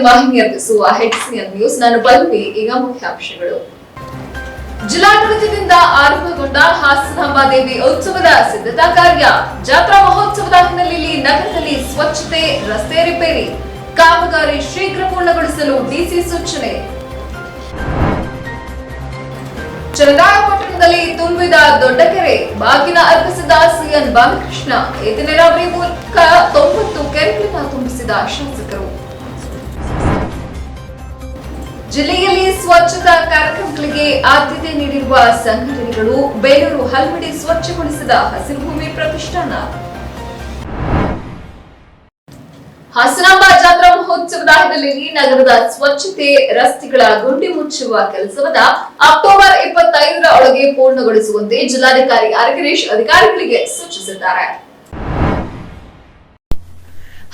ವಾಹಿನಿ ಅರ್ಪಿಸುವ HCN news. ನಾನು ಬಲ್ವಿ. ಈಗ ಮುಖ್ಯಾಂಶಗಳು. ಜಿಲ್ಲಾಡಳಿತದಿಂದ ಆರಂಭಗೊಂಡ ಹಾಸನಾಂಬ ದೇವಿ ಉತ್ಸವದ ಸಿದ್ಧತಾ ಕಾರ್ಯ. ಜಾತ್ರಾ ಮಹೋತ್ಸವದ ಹಿನ್ನೆಲೆಯಲ್ಲಿ ನಗರದಲ್ಲಿ ಸ್ವಚ್ಛತೆ, ರಸ್ತೆ ರಿಪೇರಿ, ಕಾಮಗಾರಿ ಶೀಘ್ರ ಪೂರ್ಣಗೊಳಿಸಲು ಡಿಸಿ ಸೂಚನೆ. ಚನ್ನರಾಯಪಟ್ಟಣದಲ್ಲಿ ತುಂಬಿದ ದೊಡ್ಡ ಕೆರೆ, ಬಾಗಿನ ಅರ್ಪಿಸಿದ ಸಿಎನ್ ಬಾಲಕೃಷ್ಣ. ಏತ ನೀರಾವರಿ ಮೂಲಕ 90 ಕೆರೆಗಳನ್ನು ತುಂಬಿಸಿದ ಶಾಸಕರು. ಜಿಲ್ಲೆಯಲ್ಲಿ ಸ್ವಚ್ಛತಾ ಕಾರ್ಯಕ್ರಮಗಳಿಗೆ ಆದ್ಯತೆ ನೀಡಿರುವ ಸಂಘಟನೆಗಳು. ಬೇಲೂರು ಹಲ್ಮಿಡಿ ಸ್ವಚ್ಛಗೊಳಿಸಿದ ಹಸಿರು ಭೂಮಿ ಪ್ರತಿಷ್ಠಾನ. ಹಾಸನಾಂಬ ಜಾತ್ರಾ ಮಹೋತ್ಸವದ ಹಿನ್ನೆಲೆಯಲ್ಲಿ ನಗರದ ಸ್ವಚ್ಛತೆ, ರಸ್ತೆಗಳ ಗುಂಡಿ ಮುಚ್ಚುವ ಕೆಲಸವನ್ನ ಅಕ್ಟೋಬರ್ 25ರ ಒಳಗೆ ಪೂರ್ಣಗೊಳಿಸುವಂತೆ ಜಿಲ್ಲಾಧಿಕಾರಿ ಗಿರೀಶ್ ಅಧಿಕಾರಿಗಳಿಗೆ ಸೂಚಿಸಿದ್ದಾರೆ.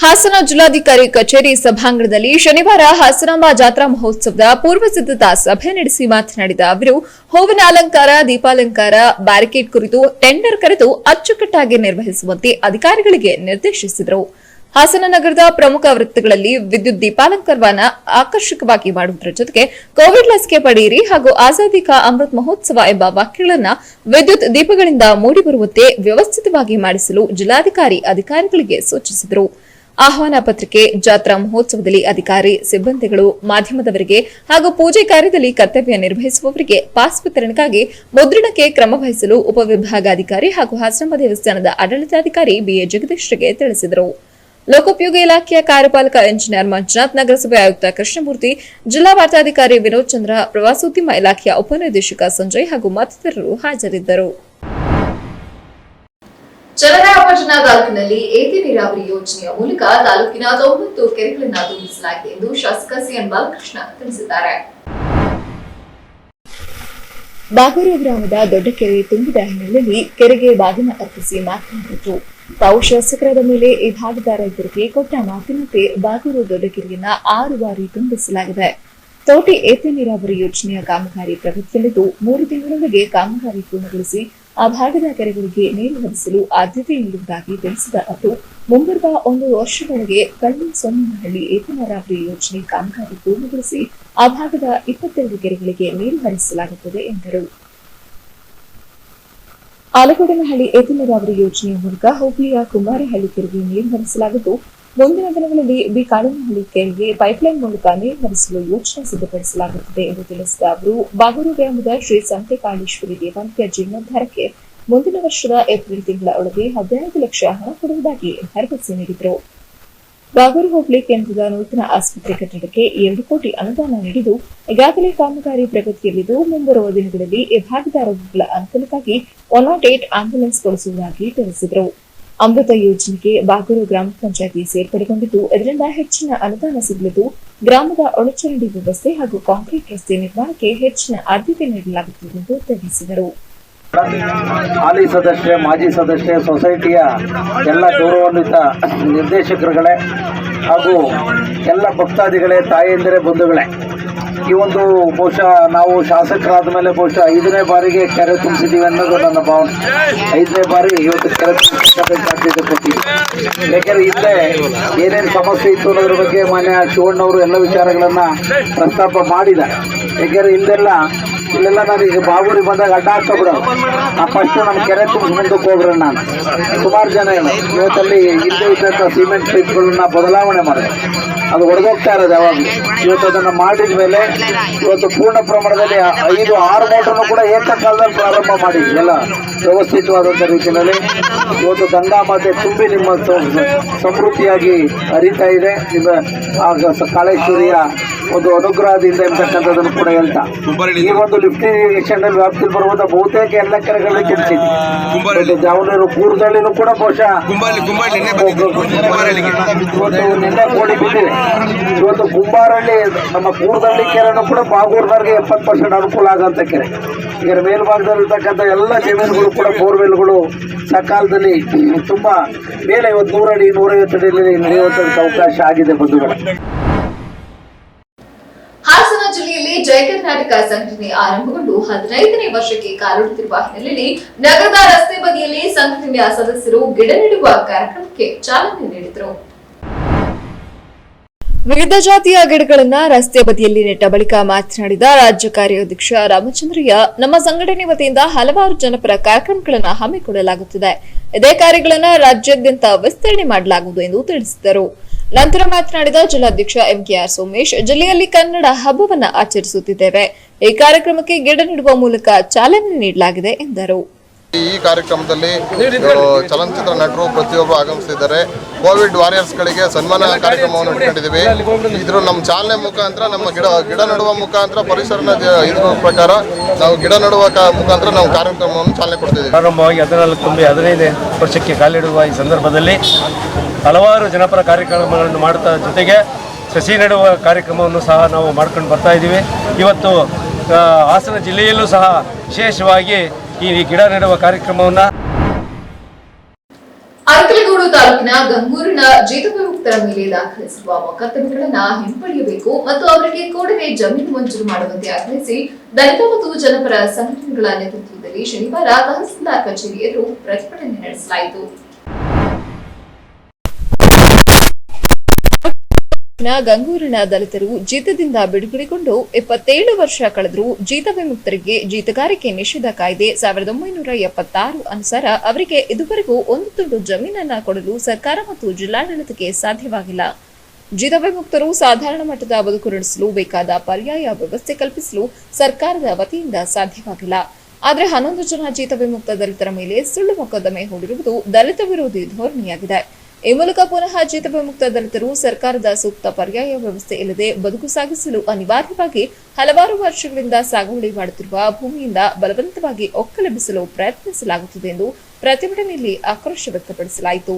ಹಾಸನ ಜಿಲ್ಲಾಧಿಕಾರಿ ಕಚೇರಿ ಸಭಾಂಗಣದಲ್ಲಿ ಶನಿವಾರ ಹಾಸನಾಂಬ ಜಾತ್ರಾ ಮಹೋತ್ಸವದ ಪೂರ್ವ ಸಿದ್ಧತಾ ಸಭೆ ನಡೆಸಿ ಮಾತನಾಡಿದ ಅವರು, ಹೂವಿನ ಅಲಂಕಾರ, ದೀಪಾಲಂಕಾರ, ಬ್ಯಾರಿಕೇಡ್ ಕುರಿತು ಟೆಂಡರ್ ಕರೆದು ಅಚ್ಚುಕಟ್ಟಾಗಿ ನಿರ್ವಹಿಸುವಂತೆ ಅಧಿಕಾರಿಗಳಿಗೆ ನಿರ್ದೇಶಿಸಿದರು. ಹಾಸನ ನಗರದ ಪ್ರಮುಖ ವೃತ್ತಗಳಲ್ಲಿ ವಿದ್ಯುತ್ ದೀಪಾಲಂಕಾರವನ್ನು ಆಕರ್ಷಕವಾಗಿ ಮಾಡುವುದರ ಜೊತೆಗೆ ಕೋವಿಡ್ ಲಸಿಕೆ ಪಡೆಯಿರಿ ಹಾಗೂ ಆಜಾದಿ ಕಾ ಅಮೃತ್ ಮಹೋತ್ಸವ ಎಂಬ ವಾಕ್ಯಗಳನ್ನು ವಿದ್ಯುತ್ ದೀಪಗಳಿಂದ ಮೂಡಿಬರುವಂತೆ ವ್ಯವಸ್ಥಿತವಾಗಿ ಮಾಡಿಸಲು ಜಿಲ್ಲಾಧಿಕಾರಿ ಅಧಿಕಾರಿಗಳಿಗೆ ಸೂಚಿಸಿದರು. ಆಹ್ವಾನ ಪತ್ರಿಕೆ, ಜಾತ್ರಾ ಮಹೋತ್ಸವದಲ್ಲಿ ಅಧಿಕಾರಿ, ಸಿಬ್ಬಂದಿಗಳು, ಮಾಧ್ಯಮದವರಿಗೆ ಹಾಗೂ ಪೂಜೆ ಕಾರ್ಯದಲ್ಲಿ ಕರ್ತವ್ಯ ನಿರ್ವಹಿಸುವವರಿಗೆ ಪಾಸ್ ವಿತರಣೆಗಾಗಿ ಮುದ್ರಣಕ್ಕೆ ಕ್ರಮ ವಹಿಸಲು ಉಪವಿಭಾಗಾಧಿಕಾರಿ ಹಾಗೂ ಹಾಸನಾಂಬ ದೇವಸ್ಥಾನದ ಆಡಳಿತಾಧಿಕಾರಿ ಬಿಎ ಜಗದೀಶ್ಗೆ ತಿಳಿಸಿದರು. ಲೋಕೋಪಯೋಗಿ ಇಲಾಖೆಯ ಕಾರ್ಯಪಾಲಕ ಇಂಜಿನಿಯರ್ ಮಂಜುನಾಥ್, ನಗರಸಭೆ ಆಯುಕ್ತ ಕೃಷ್ಣಮೂರ್ತಿ, ಜಿಲ್ಲಾ ವಾರ್ತಾಧಿಕಾರಿ ವಿನೋದ್ ಚಂದ್ರ, ಪ್ರವಾಸೋದ್ಯಮ ಇಲಾಖೆಯ ಉಪನಿರ್ದೇಶಕ ಸಂಜಯ್ ಹಾಗೂ ಮತ್ತಿತರರು ಹಾಜರಿದ್ದರು. ಚನ್ನರಾಯಪಟ್ಟಣ ತಾಲೂಕಿನಲ್ಲಿ ಏತ ನೀರಾವರಿ ಯೋಜನೆಯ ಮೂಲಕ ತಾಲೂಕಿನ 90 ಕೆರೆಗಳನ್ನು ತುಂಬಿಸಲಾಗಿದೆ ಎಂದು ಶಾಸಕ ಸಿಎನ್ ಬಾಲಕೃಷ್ಣ ತಿಳಿಸಿದ್ದಾರೆ. ಬಾಗೂರು ಗ್ರಾಮದ ದೊಡ್ಡ ಕೆರೆ ತುಂಬಿದ ಹಿನ್ನೆಲೆಯಲ್ಲಿ ಕೆರೆಗೆ ಬಾಗಿನ ಅರ್ಪಿಸಿ ಮಾತನಾಡಿದರು. ತಾವು ಶಾಸಕರಾದ ಮೇಲೆ ಈ ಭಾಗದ ರೈತರಿಗೆ ಕೊಟ್ಟ ಮಾತಿನಂತೆ ಬಾಗೂರು ದೊಡ್ಡ ಕೆರೆಯನ್ನ 6 ಬಾರಿ ತುಂಬಿಸಲಾಗಿದೆ. ತೋಟಿ ಏತ ನೀರಾವರಿ ಯೋಜನೆಯ ಕಾಮಗಾರಿ ಪ್ರಗತಿಯಲ್ಲಿದ್ದು 3 ತಿಂಗಳೊಳಗೆ ಕಾಮಗಾರಿ ಪೂರ್ಣಗೊಳಿಸಿ ಆ ಭಾಗದ ಕೆರೆಗಳಿಗೆ ನೀರು ಹರಿಸಲು ಆದ್ಯತೆ ನೀಡುವುದಾಗಿ ತಿಳಿಸಿದ ಅವರು, ಮುಂಬರುವ 1 ವರ್ಷದೊಳಗೆ ಕಳ್ಳಿ-ಸೊನ್ನೆನಹಳ್ಳಿ ಏತ ನೀರಾವರಿ ಯೋಜನೆ ಕಾಮಗಾರಿ ಪೂರ್ಣಗೊಳಿಸಿ ಆ ಭಾಗದ 22 ಕೆರೆಗಳಿಗೆ ನೀರು ಹರಿಸಲಾಗುತ್ತದೆ ಎಂದರು. ಆಲಗೋಡನಹಳ್ಳಿ ಏತ ನೀರಾವರಿ ಯೋಜನೆಯ ಮೂಲಕ ಹುಬ್ಳಿಯ ಕುಮಾರಹಳ್ಳಿ ಕೆರೆಗೆ ನೀರು ಹರಿಸಲಾಗಿದ್ದು, ಮುಂದಿನ ದಿನಗಳಲ್ಲಿ ಬಿ ಕಾಳನಹಳ್ಳಿ ಕೆರೆಗೆ ಪೈಪ್ಲೈನ್ ಮೂಲಕ ನೀರು ಹರಿಸಲು ಯೋಜನೆ ಸಿದ್ಧಪಡಿಸಲಾಗುತ್ತದೆ ಎಂದು ತಿಳಿಸಿದ ಅವರು, ಬಾಗೂರು ಗ್ರಾಮದ ಶ್ರೀ ಸಂತೆಕಾಳೇಶ್ವರಿ ದೇವಾಲಯ ಜೀರ್ಣೋದ್ಧಾರಕ್ಕೆ ಮುಂದಿನ ವರ್ಷದ ಏಪ್ರಿಲ್ ತಿಂಗಳ ಒಳಗೆ 15 ಲಕ್ಷ ಹಣ ಕೊಡುವುದಾಗಿ ಭರವಸೆ ನೀಡಿದರು. ಬಾಗೂರು ಹೋಬಳಿ ಕೇಂದ್ರದ ನೂತನ ಆಸ್ಪತ್ರೆ ಕಟ್ಟಡಕ್ಕೆ 2 ಕೋಟಿ ಅನುದಾನ ನೀಡಿದ್ದು, ಈಗಾಗಲೇ ಕಾಮಗಾರಿ ಪ್ರಗತಿಯಲ್ಲಿದ್ದು, ಮುಂಬರುವ ದಿನಗಳಲ್ಲಿ ಈ ಭಾಗದ ರೋಗಿಗಳ ಅನುಕೂಲಕ್ಕಾಗಿ 108 ಆಂಬ್ಯುಲೆನ್ಸ್ ಬಳಸುವುದಾಗಿ ತಿಳಿಸಿದರು. ಅಮೃತ ಯೋಜನೆಗೆ ಬಾಗೂರು ಗ್ರಾಮ ಪಂಚಾಯಿತಿ ಸೇರ್ಪಡೆಗೊಂಡಿದ್ದು, ಇದರಿಂದ ಹೆಚ್ಚಿನ ಅನುದಾನ ಸಿಗಲಿದ್ದು, ಗ್ರಾಮದ ಒಳಚರಂಡಿ ವ್ಯವಸ್ಥೆ ಹಾಗೂ ಕಾಂಕ್ರೀಟ್ ರಸ್ತೆ ನಿರ್ಮಾಣಕ್ಕೆ ಹೆಚ್ಚಿನ ಆದ್ಯತೆ ನೀಡಲಾಗುತ್ತದೆ ಎಂದು ತಿಳಿಸಿದರು. ಹಾಲಿ ಸದಸ್ಯ, ಮಾಜಿ ಸದಸ್ಯ, ಸೊಸೈಟಿಯ ಎಲ್ಲ ಗೌರವಾನ್ವಿತ ನಿರ್ದೇಶಕರುಗಳೇ ಹಾಗೂ ಎಲ್ಲ ಭಕ್ತಾದಿಗಳೇ, ತಾಯಂದಿರೇ, ಬಂಧುಗಳೇ, ಈ ಒಂದು ಬಹುಶಃ ನಾವು ಶಾಸಕರಾದ ಮೇಲೆ ಬಹುಶಃ 5ನೇ ಬಾರಿಗೆ ಕೆರೆ ತುಂಬಿಸಿದ್ದೀವಿ ಅನ್ನೋದು ನನ್ನ ಭಾವನೆ. 5ನೇ ಬಾರಿ ಇವತ್ತು ಕೆರೆ ತುಂಬಿಸಬೇಕಾದ ಸಾಧ್ಯತೆ ಕೊಟ್ಟಿದ್ದೀವಿ. ಯಾಕೆಂದರೆ ಇಲ್ಲೇ ಏನೇನು ಸಮಸ್ಯೆ ಇತ್ತು ಅನ್ನೋದ್ರ ಬಗ್ಗೆ ಮಾನ್ಯ ಶಿವಣ್ಣವರು ಎಲ್ಲ ವಿಚಾರಗಳನ್ನು ಪ್ರಸ್ತಾಪ ಮಾಡಿದ್ದಾರೆ. ಯಾಕೆಂದರೆ ಇಲ್ಲೆಲ್ಲ ನಾನು ಈಗ ಬಾಗೂರಿಗೆ ಬಂದಾಗ ಅಡ್ಡ ಹಾಕೋಬಿಡೋದು, ಫಸ್ಟ್ ನಮ್ಮ ಕೆರೆ ತುಂಬಿಸಿ ಮುಂದಕ್ಕೆ ಹೋಗ್ರೆ ನಾನು ಸುಮಾರು ಜನ ಇವತ್ತಲ್ಲಿ ಇಲ್ಲೇ ಇದ್ದಂಥ ಸಿಮೆಂಟ್ ಪೈಪ್ಗಳನ್ನ ಬದಲಾವಣೆ ಮಾಡಿದೆ. ಅದು ಒಡೆದೋಗ್ತಾ ಇರೋದು ಯಾವಾಗಲೂ. ಇವತ್ತು ಅದನ್ನು ಮಾಡಿದ ಮೇಲೆ ಇವತ್ತು ಪೂರ್ಣ ಪ್ರಮಾಣದಲ್ಲಿ 5-6 ಮೋಟರ್ನು ಕೂಡ ಏಕಕಾಲದಲ್ಲಿ ಪ್ರಾರಂಭ ಮಾಡಿ ಎಲ್ಲ ವ್ಯವಸ್ಥಿತವಾದಂಥ ರೀತಿಯಲ್ಲಿ ಇವತ್ತು ಗಂಗಾ ಮಾತೆ ತುಂಬಿ ನಿಮ್ಮ ಸಮೃದ್ಧಿಯಾಗಿ ಹರಿತಾ ಇದೆ. ನಿಮ್ಮ ಕಾಳೇಶ್ವರಿಯ ಒಂದು ಅನುಗ್ರಹದಿಂದ ಎಂಬತಕ್ಕಂಥದ್ದನ್ನು ಕೂಡ ಹೇಳ್ತಾ ಈ ಒಂದು ಲಿಫ್ಟ್ ಇರಿಗೇಷನ್ ವ್ಯಾಪ್ತಿಯಲ್ಲಿ ಬರುವಂಥ ಬಹುತೇಕ ಎಲ್ಲ ಕೆರೆಗಳಲ್ಲಿ ತುಂಬಿಸಿದೆ. ಜಾವನೂರು ಕೂರ್ದಳ್ಳಿನೂ ಕೂಡ ಬಹುಶಃ ಇವತ್ತು ನಿನ್ನೆ ಕೋಡಿ ಬಿದ್ದಿದೆ. ಇವತ್ತು ಕುಂಬಾರಳ್ಳಿ ನಮ್ಮ ಕೂರ್ದಳ್ಳಿ ಕೆರೆನೂ ಕೂಡ ಬಾಗೂರಿನವ್ರಿಗೆ 70% ಅನುಕೂಲ ಆಗೋಂಥ ಕೆರೆ. ಈಗ ಮೇಲ್ಭಾಗದಲ್ಲಿರ್ತಕ್ಕಂಥ ಎಲ್ಲ ಜಮೀನುಗಳು ಕೂಡ ಬೋರ್ವೆಲ್ಗಳು ಸಕಾಲದಲ್ಲಿ ತುಂಬ ಮೇಲೆ 100 ಅಡಿ 150 ಅಡಿಯಲ್ಲಿ ನಡೆಯುವಂಥದ್ದಕ್ಕೆ ಅವಕಾಶ ಆಗಿದೆ ಬಂಧುಗಳು. ಹಾಸನ ಜಿಲ್ಲೆಯಲ್ಲಿ ಜಯ ಕರ್ನಾಟಕ ಸಂಘಟನೆ ಆರಂಭಗೊಂಡು 15ನೇ ವರ್ಷಕ್ಕೆ ಕಾಲಿಡುತ್ತಿರುವ ಹಿನ್ನೆಲೆಯಲ್ಲಿ ನಗರದ ರಸ್ತೆ ಬದಿಯಲ್ಲಿ ಸಂಘಟನೆಯ ಸದಸ್ಯರು ಗಿಡ ನೆಡುವ ಕಾರ್ಯಕ್ರಮಕ್ಕೆ ಚಾಲನೆ ನೀಡಿದರು. ವಿವಿಧ ಜಾತಿಯ ಗಿಡಗಳನ್ನ ರಸ್ತೆ ಬದಿಯಲ್ಲಿ ನೆಟ್ಟ ಬಳಿಕ ಮಾತನಾಡಿದ ರಾಜ್ಯ ಕಾರ್ಯಾಧ್ಯಕ್ಷ ರಾಮಚಂದ್ರಯ್ಯ, ನಮ್ಮ ಸಂಘಟನೆ ವತಿಯಿಂದ ಹಲವಾರು ಜನಪರ ಕಾರ್ಯಕ್ರಮಗಳನ್ನು ಹಮ್ಮಿಕೊಳ್ಳಲಾಗುತ್ತಿದೆ. ಇದೇ ಕಾರ್ಯಗಳನ್ನು ರಾಜ್ಯಾದ್ಯಂತ ವಿಸ್ತರಣೆ ಮಾಡಲಾಗುವುದು ಎಂದು ತಿಳಿಸಿದರು. ನಂತರ ಮಾತನಾಡಿದ ಜಿಲ್ಲಾಧ್ಯಕ್ಷ ಎಂಕೆಆರ್ ಸೋಮೇಶ್, ಜಿಲ್ಲೆಯಲ್ಲಿ ಕನ್ನಡ ಹಬ್ಬವನ್ನು ಆಚರಿಸುತ್ತಿದ್ದೇವೆ. ಈ ಕಾರ್ಯಕ್ರಮಕ್ಕೆ ಗಿಡ ನೆಡುವ ಮೂಲಕ ಚಾಲನೆ ನೀಡಲಾಗಿದೆ ಎಂದರು. ಈ ಕಾರ್ಯಕ್ರಮದಲ್ಲಿ ಚಲನಚಿತ್ರ ನಟರು ಪ್ರತಿಯೊಬ್ಬರು ಆಗಮಿಸಿದ್ದಾರೆ. ಕೋವಿಡ್ ವಾರಿಯರ್ಸ್ಗಳಿಗೆ ಸನ್ಮಾನ ಕಾರ್ಯಕ್ರಮವನ್ನು ಇಟ್ಕೊಂಡಿದ್ದೀವಿ. ಇದ್ರ ನಮ್ಮ ಚಾಲನೆ ಮುಖಾಂತರ ನಮ್ಮ ಗಿಡ ನೆಡುವ ಮುಖಾಂತರ ಪರಿಸರನ ಇದ್ರ ಪ್ರಕಾರ ನಾವು ಗಿಡ ನೆಡುವ ಮುಖಾಂತರ ನಾವು ಕಾರ್ಯಕ್ರಮವನ್ನು ಚಾಲನೆ ಕೊಡ್ತಿದ್ದೀವಿ. ಪ್ರಾರಂಭವಾಗಿ 15 ವರ್ಷಕ್ಕೆ ಕಾಲಿಡುವ ಈ ಸಂದರ್ಭದಲ್ಲಿ ಹಲವಾರು ಜನಪರ ಕಾರ್ಯಕ್ರಮಗಳನ್ನು ಮಾಡುತ್ತಾ ಜೊತೆಗೆ ಸಸಿ ನೆಡುವ ಕಾರ್ಯಕ್ರಮವನ್ನು ಸಹ ನಾವು ಮಾಡ್ಕೊಂಡು ಬರ್ತಾ ಇದ್ದೀವಿ. ಇವತ್ತು ಹಾಸನ ಜಿಲ್ಲೆಯಲ್ಲೂ ಸಹ ವಿಶೇಷವಾಗಿ ಈ ಗಿಡ ನೆಡುವ ಕಾರ್ಯಕ್ರಮವನ್ನು ಅರಕಲಗೂಡು ತಾಲೂಕಿನ ಗಂಗೂರಿನ ಜೀತವಿಮುಕ್ತರ ಮೇಲೆ ದಾಖಲಿಸಿರುವ ಮೊಕದ್ದಮೆಗಳನ್ನು ಹಿಂಪಡೆಯಬೇಕು ಮತ್ತು ಅವರಿಗೆ ಕೂಡಲೇ ಜಮೀನು ಮಂಜೂರು ಮಾಡುವಂತೆ ಆಗ್ರಹಿಸಿ ದಲಿತ ಮತ್ತು ಜನಪರ ಸಂಘಟನೆಗಳ ನೇತೃತ್ವದಲ್ಲಿ ಶನಿವಾರ ತಹಸೀಲ್ದಾರ್ ಕಚೇರಿ ಎದುರು ಪ್ರತಿಭಟನೆ ನಡೆಸಲಾಯಿತು. ಗಂಗೂರಿನ ದಲಿತರು ಜೀತದಿಂದ ಬಿಡುಗಡೆಗೊಂಡು 27 ವರ್ಷ ಕಳೆದರೂ ಜೀತ ವಿಮುಕ್ತರಿಗೆ ಜೀತಗಾರಿಕೆ ನಿಷೇಧ ಕಾಯ್ದೆ 1976 ಅನುಸಾರ ಅವರಿಗೆ ಇದುವರೆಗೂ ಒಂದು ತುಂಡು ಜಮೀನನ್ನ ಕೊಡಲು ಸರ್ಕಾರ ಮತ್ತು ಜಿಲ್ಲಾಡಳಿತಕ್ಕೆ ಸಾಧ್ಯವಾಗಿಲ್ಲ. ಜೀತ ವಿಮುಕ್ತರು ಸಾಧಾರಣ ಮಟ್ಟದ ಬದುಕು ನಡೆಸಲು ಬೇಕಾದ ಪರ್ಯಾಯ ವ್ಯವಸ್ಥೆ ಕಲ್ಪಿಸಲು ಸರ್ಕಾರದ ವತಿಯಿಂದ ಸಾಧ್ಯವಾಗಿಲ್ಲ. ಆದರೆ 11 ಜನ ಜೀತ ವಿಮುಕ್ತ ದಲಿತರ ಮೇಲೆ ಸುಳ್ಳು ಮೊಕದ್ದಮೆ ಹೂಡಿರುವುದು ದಲಿತ ವಿರೋಧಿ ಧೋರಣೆಯಾಗಿದೆ. ಈ ಮೂಲಕ ಪುನಃ ಜೀತ ವಿಮುಕ್ತ ದಲಿತರು ಸರ್ಕಾರದ ಸೂಕ್ತ ಪರ್ಯಾಯ ವ್ಯವಸ್ಥೆ ಇಲ್ಲದೆ ಬದುಕು ಸಾಗಿಸಲು ಅನಿವಾರ್ಯವಾಗಿ ಹಲವಾರು ವರ್ಷಗಳಿಂದ ಸಾಗುವಳಿ ಮಾಡುತ್ತಿರುವ ಭೂಮಿಯಿಂದ ಬಲವಂತವಾಗಿ ಒಕ್ಕಲೆಬ್ಬಿಸಲು ಪ್ರಯತ್ನಿಸಲಾಗುತ್ತಿದೆ ಎಂದು ಪ್ರತಿಭಟನೆಯಲ್ಲಿ ಆಕ್ರೋಶ ವ್ಯಕ್ತಪಡಿಸಲಾಯಿತು.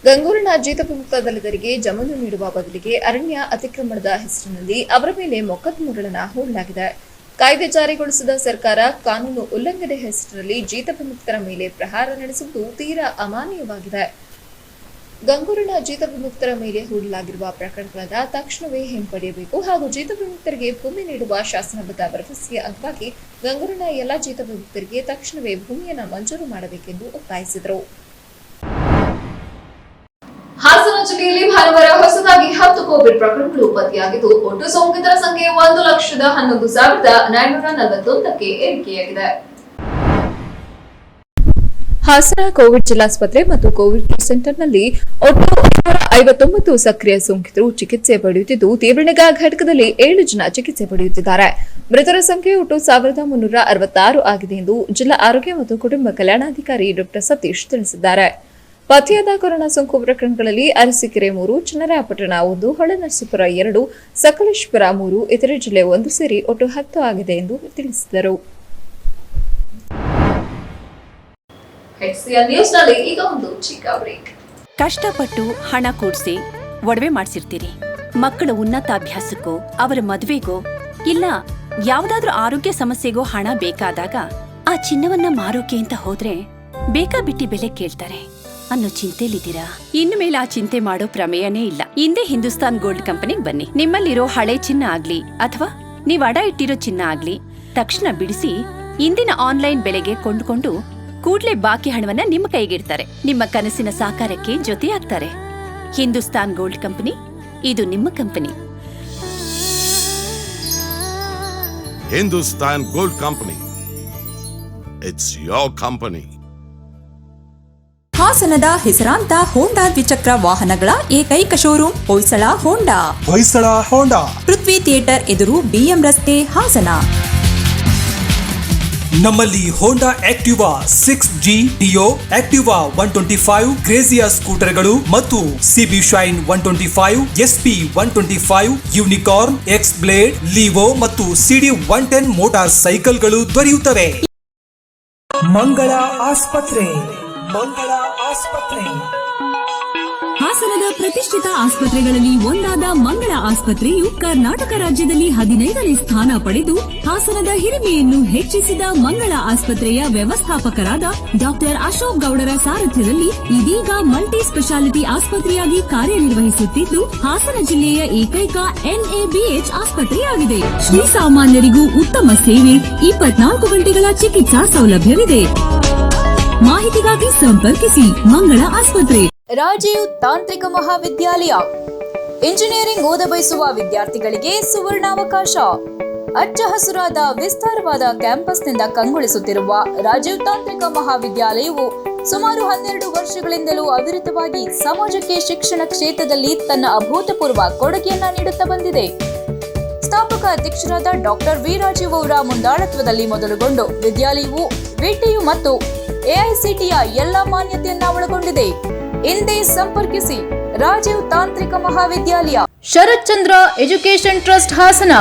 ಗಂಗೂರಿನ ಜೀತ ವಿಮುಕ್ತ ದಲಿತರಿಗೆ ಜಮೀನು ನೀಡುವ ಬದಲಿಗೆ ಅರಣ್ಯ ಅತಿಕ್ರಮಣದ ಹೆಸರಿನಲ್ಲಿ ಅವರ ಮೇಲೆ ಮೊಕದ್ದಮೆಗಳನ್ನು ಹೂಡಲಾಗಿದೆ. ಕಾಯ್ದೆ ಜಾರಿಗೊಳಿಸಿದ ಸರ್ಕಾರ ಕಾನೂನು ಉಲ್ಲಂಘನೆ ಹೆಸರಿನಲ್ಲಿ ಜೀತ ವಿಮುಕ್ತರ ಮೇಲೆ ಪ್ರಹಾರ ನಡೆಸುವುದು ತೀರಾ ಅಮಾನ್ಯವಾಗಿದೆ. ಗಂಗೂರಿನ ಜೀತ ವಿಮುಕ್ತರ ಮೇಲೆ ಹೂಡಲಾಗಿರುವ ಪ್ರಕರಣಗಳನ್ನು ತಕ್ಷಣವೇ ಹಿಂಪಡೆಯಬೇಕು ಹಾಗೂ ಜೀತ ವಿಮುಕ್ತರಿಗೆ ಭೂಮಿ ನೀಡುವ ಶಾಸನಬದ್ಧ ಭರವಸೆಯ ಅಂಗವಾಗಿ ಗಂಗೂರಿನ ಎಲ್ಲಾ ಜೀತ ವಿಮುಕ್ತರಿಗೆ ತಕ್ಷಣವೇ ಭೂಮಿಯನ್ನು ಮಂಜೂರು ಮಾಡಬೇಕೆಂದು ಒತ್ತಾಯಿಸಿದರು. ಹಾಸನ ಜಿಲ್ಲೆಯಲ್ಲಿ ಭಾನುವಾರ ಹೊಸದಾಗಿ 10 ಕೋವಿಡ್ ಪ್ರಕರಣಗಳು ಪತ್ತೆಯಾಗಿದ್ದು ಒಟ್ಟು ಸೋಂಕಿತರ ಸಂಖ್ಯೆ 1,11,941ಕ್ಕೆ ಏರಿಕೆಯಾಗಿದೆ. ಹಾಸನ ಕೋವಿಡ್ ಜಿಲ್ಲಾಸ್ಪತ್ರೆ ಮತ್ತು ಕೋವಿಡ್ ಕೇರ್ ಸೆಂಟರ್ನಲ್ಲಿ ಒಟ್ಟು 59 ಸಕ್ರಿಯ ಸೋಂಕಿತರು ಚಿಕಿತ್ಸೆ ಪಡೆಯುತ್ತಿದ್ದು ತೀವ್ರ ನಿಗಾ ಘಟಕದಲ್ಲಿ 7 ಜನ ಚಿಕಿತ್ಸೆ ಪಡೆಯುತ್ತಿದ್ದಾರೆ. ಮೃತರ ಸಂಖ್ಯೆ ಒಟ್ಟು 1366 ಆಗಿದೆ ಎಂದು ಜಿಲ್ಲಾ ಆರೋಗ್ಯ ಮತ್ತು ಕುಟುಂಬ ಕಲ್ಯಾಣಾಧಿಕಾರಿ ಡಾ ಸತೀಶ್ ತಿಳಿಸಿದ್ದಾರೆ. ಪತ್ತೆಯಾದ ಕೊರೋನಾ ಸೋಂಕು ಪ್ರಕರಣಗಳಲ್ಲಿ ಅರಸೀಕೆರೆ 3, ಚನ್ನರಾಯಪಟ್ಟಣ 1, ಹೊಳೆನರಸೀಪುರ 2, ಸಕಲೇಶಪುರ 3, ಇತರೆ ಜಿಲ್ಲೆ 1 ಸೇರಿ ಒಟ್ಟು 10 ಆಗಿದೆ ಎಂದು ತಿಳಿಸಿದರು. ಈಗ ಒಂದು ಚಿಕ್ಕ ಬ್ರೇಕ್. ಕಷ್ಟಪಟ್ಟು ಹಣ ಕೂಡಿಸಿ ಒಡವೆ ಮಾಡಿಸಿರ್ತೀರಿ. ಮಕ್ಕಳ ಉನ್ನತಾಭ್ಯಾಸಕ್ಕೋ ಅವರ ಮದುವೆಗೋ ಇಲ್ಲ ಯಾವ್ದಾದ್ರೂ ಆರೋಗ್ಯ ಸಮಸ್ಯೆಗೋ ಹಣ ಬೇಕಾದಾಗ ಆ ಚಿನ್ನವನ್ನ ಮಾರೋಕೆ ಅಂತ ಹೋದ್ರೆ ಬೇಕಾಬಿಟ್ಟಿ ಬೆಲೆ ಕೇಳ್ತಾರೆ ಅನ್ನೋ ಚಿಂತೆಲಿದ್ದೀರಾ? ಇನ್ನು ಮೇಲೆ ಆ ಚಿಂತೆ ಮಾಡೋ ಪ್ರಮೇಯನೇ ಇಲ್ಲ. ಹಿಂದೆ ಹಿಂದೂಸ್ತಾನ್ ಗೋಲ್ಡ್ ಕಂಪನಿಗೆ ಬನ್ನಿ. ನಿಮ್ಮಲ್ಲಿರೋ ಹಳೆ ಚಿನ್ನ ಆಗ್ಲಿ ಅಥವಾ ನೀವ್ ಅಡ ಇಟ್ಟಿರೋ ಚಿನ್ನ ಆಗ್ಲಿ ತಕ್ಷಣ ಬಿಡಿಸಿ ಇಂದಿನ ಆನ್ಲೈನ್ ಬೆಲೆಗೆ ಕೊಂಡುಕೊಂಡು ಕೂಡ್ಲೆ ಬಾಕಿ ಹಣವನ್ನ ನಿಮ್ಮ ಕೈಗಿಡ್ತಾರೆ. ನಿಮ್ಮ ಕನಸಿನ ಸಾಕಾರಕ್ಕೆ ಜೊತೆಯಾಗ್ತಾರೆ. ಹಿಂದೂಸ್ತಾನ್ ಗೋಲ್ಡ್ ಕಂಪನಿ, ಇದು ನಿಮ್ಮ company. Hindustan Gold Company, it's your company. ಹಾಸನದ ಹೆಸರಾಂತ ಹೋಂಡಾ ದ್ವಿಚಕ್ರ ವಾಹನಗಳ ಏಕೈಕ showroom Hoysala Honda, Prithvi theatre ಎದುರು BM ರಸ್ತೆ, ಹಾಸನ. ನಮ್ಮಲ್ಲಿ Honda Activa 6G, Dio, Activa 125, Grazia ಸ್ಕೂಟರ್ಗಳು ಮತ್ತು CB Shine 125, SP 125, Unicorn, X Blade, Livo ಮತ್ತು CD 110 ಮೋಟಾರ್ ಸೈಕಲ್ಗಳು ದೊರೆಯುತ್ತವೆ. ಮಂಗಳ ಆಸ್ಪತ್ರೆ ಹಾಸನದ ಪ್ರತಿಷ್ಠಿತ ಆಸ್ಪತ್ರೆಗಳಲ್ಲಿ ಒಂದಾದ ಮಂಗಳ ಆಸ್ಪತ್ರೆಯು ಕರ್ನಾಟಕ ರಾಜ್ಯದಲ್ಲಿ 15ನೇ ಸ್ಥಾನ ಪಡೆದು ಹಾಸನದ ಹಿರಿಮೆಯನ್ನು ಹೆಚ್ಚಿಸಿದ ಮಂಗಳ ಆಸ್ಪತ್ರೆಯ ವ್ಯವಸ್ಥಾಪಕರಾದ ಡಾಕ್ಟರ್ ಅಶೋಕ್ ಗೌಡರ ಸಾರಥ್ಯದಲ್ಲಿ ಇದೀಗ ಮಲ್ಟಿ ಸ್ಪೆಷಾಲಿಟಿ ಆಸ್ಪತ್ರೆಯಾಗಿ ಕಾರ್ಯನಿರ್ವಹಿಸುತ್ತಿದ್ದು ಹಾಸನ ಜಿಲ್ಲೆಯ ಏಕೈಕ NABH ಆಸ್ಪತ್ರೆಯಾಗಿದೆ. ಶ್ರೀಸಾಮಾನ್ಯರಿಗೂ ಉತ್ತಮ ಸೇವೆ, 24 ಗಂಟೆಗಳ ಚಿಕಿತ್ಸಾ ಸೌಲಭ್ಯವಿದೆ. ಮಾಹಿತಿಗಾಗಿ ಸಂಪರ್ಕಿಸಿ ಮಂಗಳ ಆಸ್ಪತ್ರೆ. ರಾಜೀವ್ ತಾಂತ್ರಿಕ ಮಹಾವಿದ್ಯಾಲಯ ಇಂಜಿನಿಯರಿಂಗ್ ಓದ ಬಯಸುವ ವಿದ್ಯಾರ್ಥಿಗಳಿಗೆ ಸುವರ್ಣಾವಕಾಶ. ಹಚ್ಚ ಹಸುರಾದ ವಿಸ್ತಾರವಾದ ಕ್ಯಾಂಪಸ್ನಿಂದ ಕಂಗೊಳಿಸುತ್ತಿರುವ ರಾಜೀವ್ ತಾಂತ್ರಿಕ ಮಹಾವಿದ್ಯಾಲಯವು ಸುಮಾರು 12 ವರ್ಷಗಳಿಂದಲೂ ಅವಿರತವಾಗಿ ಸಮಾಜಕ್ಕೆ ಶಿಕ್ಷಣ ಕ್ಷೇತ್ರದಲ್ಲಿ ತನ್ನ ಅಭೂತಪೂರ್ವ ಕೊಡುಗೆಯನ್ನ ನೀಡುತ್ತಾ ಬಂದಿದೆ. ಸ್ಥಾಪಕ ಅಧ್ಯಕ್ಷರಾದ ಡಾಕ್ಟರ್ ವಿ ರಾಜೀವ್ ಅವರ ಮುಂದಾಳತ್ವದಲ್ಲಿ ಮೊದಲುಗೊಂಡು ವಿದ್ಯಾಲಯವು ವಿಟಿಯು ಮತ್ತು ಎಐಸಿಟಿಯ ಎಲ್ಲ ಮಾನ್ಯತೆಯನ್ನ ಒಳಗೊಂಡಿದೆ. ಹಿಂದೆ ಸಂಪರ್ಕಿಸಿ ರಾಜೀವ್ ತಾಂತ್ರಿಕ ಮಹಾವಿದ್ಯಾಲಯ, ಶರತ್ ಚಂದ್ರ ಎಜುಕೇಶನ್ ಟ್ರಸ್ಟ್ ಹಾಸನ.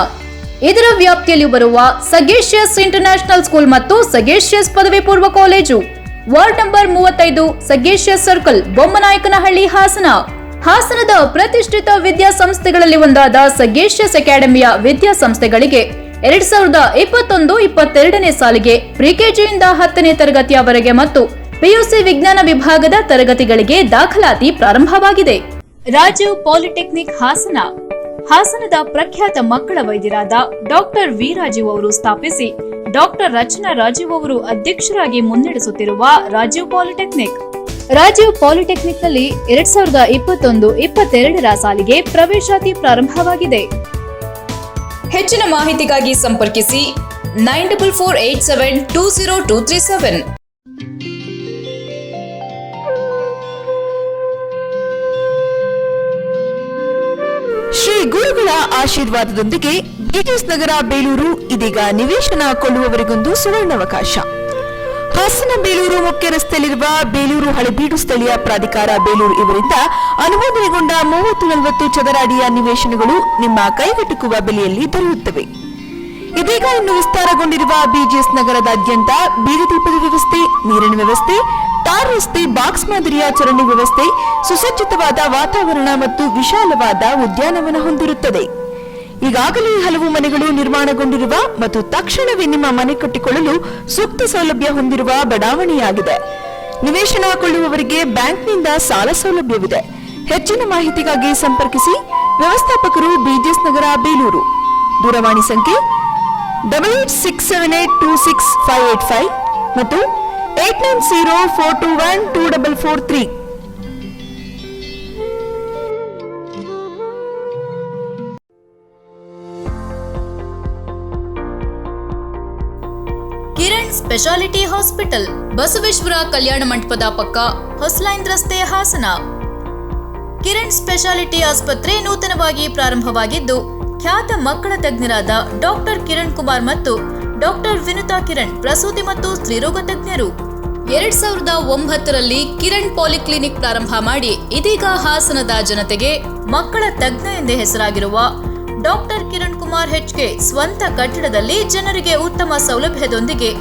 ಇದರ ವ್ಯಾಪ್ತಿಯಲ್ಲಿ ಬರುವ ಸಗೇಶಿಯಸ್ ಇಂಟರ್ನ್ಯಾಷನಲ್ ಸ್ಕೂಲ್ ಮತ್ತು ಸಗೇಶಿಯಸ್ ಪದವಿ ಪೂರ್ವ college, ward number 35, Sagacious circle, Bommanayakanahalli, Hassan. ಹಾಸನದ ಪ್ರತಿಷ್ಠಿತ ವಿದ್ಯಾಸಂಸ್ಥೆಗಳಲ್ಲಿ ಒಂದಾದ ಸಗೇಶಿಯಸ್ ಅಕಾಡೆಮಿಯ ವಿದ್ಯಾಸಂಸ್ಥೆಗಳಿಗೆ 2021-22ನೇ ಸಾಲಿಗೆ ಪ್ರಿಕೆಜಿಯಿಂದ 10ನೇ ತರಗತಿಯವರೆಗೆ ಮತ್ತು ಪಿಯುಸಿ ವಿಜ್ಞಾನ ವಿಭಾಗದ ತರಗತಿಗಳಿಗೆ ದಾಖಲಾತಿ ಪ್ರಾರಂಭವಾಗಿದೆ. ರಾಜೀವ್ ಪಾಲಿಟೆಕ್ನಿಕ್ ಹಾಸನ. ಹಾಸನದ ಪ್ರಖ್ಯಾತ ಮಕ್ಕಳ ವೈದ್ಯರಾದ ಡಾಕ್ಟರ್ ವಿ ರಾಜೀವ್ ಅವರು ಸ್ಥಾಪಿಸಿ ಡಾಕ್ಟರ್ ರಚನಾ ರಾಜೀವ್ ಅವರು ಅಧ್ಯಕ್ಷರಾಗಿ ಮುನ್ನಡೆಸುತ್ತಿರುವ ರಾಜೀವ್ ಪಾಲಿಟೆಕ್ನಿಕ್. ರಾಜೀವ್ ಪಾಲಿಟೆಕ್ನಿಕ್ನಲ್ಲಿ 2021-22ರ ಸಾಲಿಗೆ ಪ್ರವೇಶಾತಿ ಪ್ರಾರಂಭವಾಗಿದೆ. ಹೆಚ್ಚಿನ ಮಾಹಿತಿಗಾಗಿ ಸಂಪರ್ಕಿಸಿ 9448720237. ಶ್ರೀ ಗುರುಗಳ ಆಶೀರ್ವಾದದೊಂದಿಗೆ ಬಿಟಿಎಸ್ ನಗರ ಬೇಲೂರು ಇದೀಗ ನಿವೇಶನ ಕೊಳ್ಳುವವರಿಗೊಂದು ಸುವರ್ಣಾವಕಾಶ. ಹಾಸನ ಬೇಲೂರು ಮುಖ್ಯ ರಸ್ತೆಯಲ್ಲಿರುವ ಬೇಲೂರು ಹಳೆಬೀಡು ಸ್ಥಳೀಯ ಪ್ರಾಧಿಕಾರ ಬೇಲೂರು ಇವರಿಂದ ಅನುಮೋದನೆಗೊಂಡ 30-40 ಚದರ ಅಡಿಯ ನಿವೇಶನಗಳು ನಿಮ್ಮ ಕೈಗೆಟುಕುವ ಬೆಲೆಯಲ್ಲಿ ದೊರೆಯುತ್ತವೆ. ಇದೀಗ ಇನ್ನು ವಿಸ್ತಾರಗೊಂಡಿರುವ ಬಿಜಿಎಸ್ ನಗರದಾದ್ಯಂತ ಬೀದಿ ದೀಪದ ವ್ಯವಸ್ಥೆ, ನೀರಿನ ವ್ಯವಸ್ಥೆ, ಟಾರ್ ರಸ್ತೆ, ಬಾಕ್ಸ್ ಮಾದರಿಯ ಚರಂಡಿ ವ್ಯವಸ್ಥೆ, ಸುಸಜ್ಜಿತವಾದ ವಾತಾವರಣ ಮತ್ತು ವಿಶಾಲವಾದ ಉದ್ಯಾನವನ ಹೊಂದಿರುತ್ತದೆ. ಈಗಾಗಲೇ ಹಲವು ಮನೆಗಳು ನಿರ್ಮಾಣಗೊಂಡಿರುವ ಮತ್ತು ತಕ್ಷಣವೇ ನಿಮ್ಮ ಮನೆ ಕಟ್ಟಿಕೊಳ್ಳಲು ಸೂಕ್ತ ಸೌಲಭ್ಯ ಹೊಂದಿರುವ ಬಡಾವಣೆಯಾಗಿದೆ. ನಿವೇಶನ ಕೊಳ್ಳುವವರಿಗೆ ಬ್ಯಾಂಕ್ನಿಂದ ಸಾಲ ಸೌಲಭ್ಯವಿದೆ. ಹೆಚ್ಚಿನ ಮಾಹಿತಿಗಾಗಿ ಸಂಪರ್ಕಿಸಿ ವ್ಯವಸ್ಥಾಪಕರು ಬಿಜಿಎಸ್ ನಗರ ಬೇಲೂರು. ದೂರವಾಣಿ ಸಂಖ್ಯೆ 8867826585 ಮತ್ತು 8904212443. ಕಿರಣ್ ಸ್ಪೆಷಾಲಿಟಿ ಹಾಸ್ಪಿಟಲ್, ಬಸವೇಶ್ವರ ಕಲ್ಯಾಣ ಮಂಟಪದ ಪಕ್ಕ, ಹೊಸಲೈನ್ ರಸ್ತೆ, ಹಾಸನ. ಕಿರಣ್ ಸ್ಪೆಷಾಲಿಟಿ ಆಸ್ಪತ್ರೆ ನೂತನವಾಗಿ ಪ್ರಾರಂಭವಾಗಿದ್ದು ಖ್ಯಾತ ಮಕ್ಕಳ ತಜ್ಞರಾದ ಡಾಕ್ಟರ್ ಕಿರಣ್ ಕುಮಾರ್ ಮತ್ತು ಡಾಕ್ಟರ್ ವಿನುತಾ ಕಿರಣ್ ಪ್ರಸೂತಿ ಮತ್ತು ಸ್ತ್ರೀರೋಗ ತಜ್ಞರು 2009ರಲ್ಲಿ ಕಿರಣ್ ಪಾಲಿಕ್ಲಿನಿಕ್ ಪ್ರಾರಂಭ ಮಾಡಿ ಇದೀಗ ಹಾಸನದ ಜನತೆಗೆ ಮಕ್ಕಳ ತಜ್ಞ ಎಂದೇ ಹೆಸರಾಗಿರುವ ಡಾಕ್ಟರ್ ಕಿರಣ್ ಕುಮಾರ್ HK ಸ್ವಂತ ಕಟ್ಟಡದಲ್ಲಿ ಜನರಿಗೆ ಉತ್ತಮ ಸೌಲಭ್ಯದೊಂದಿಗೆ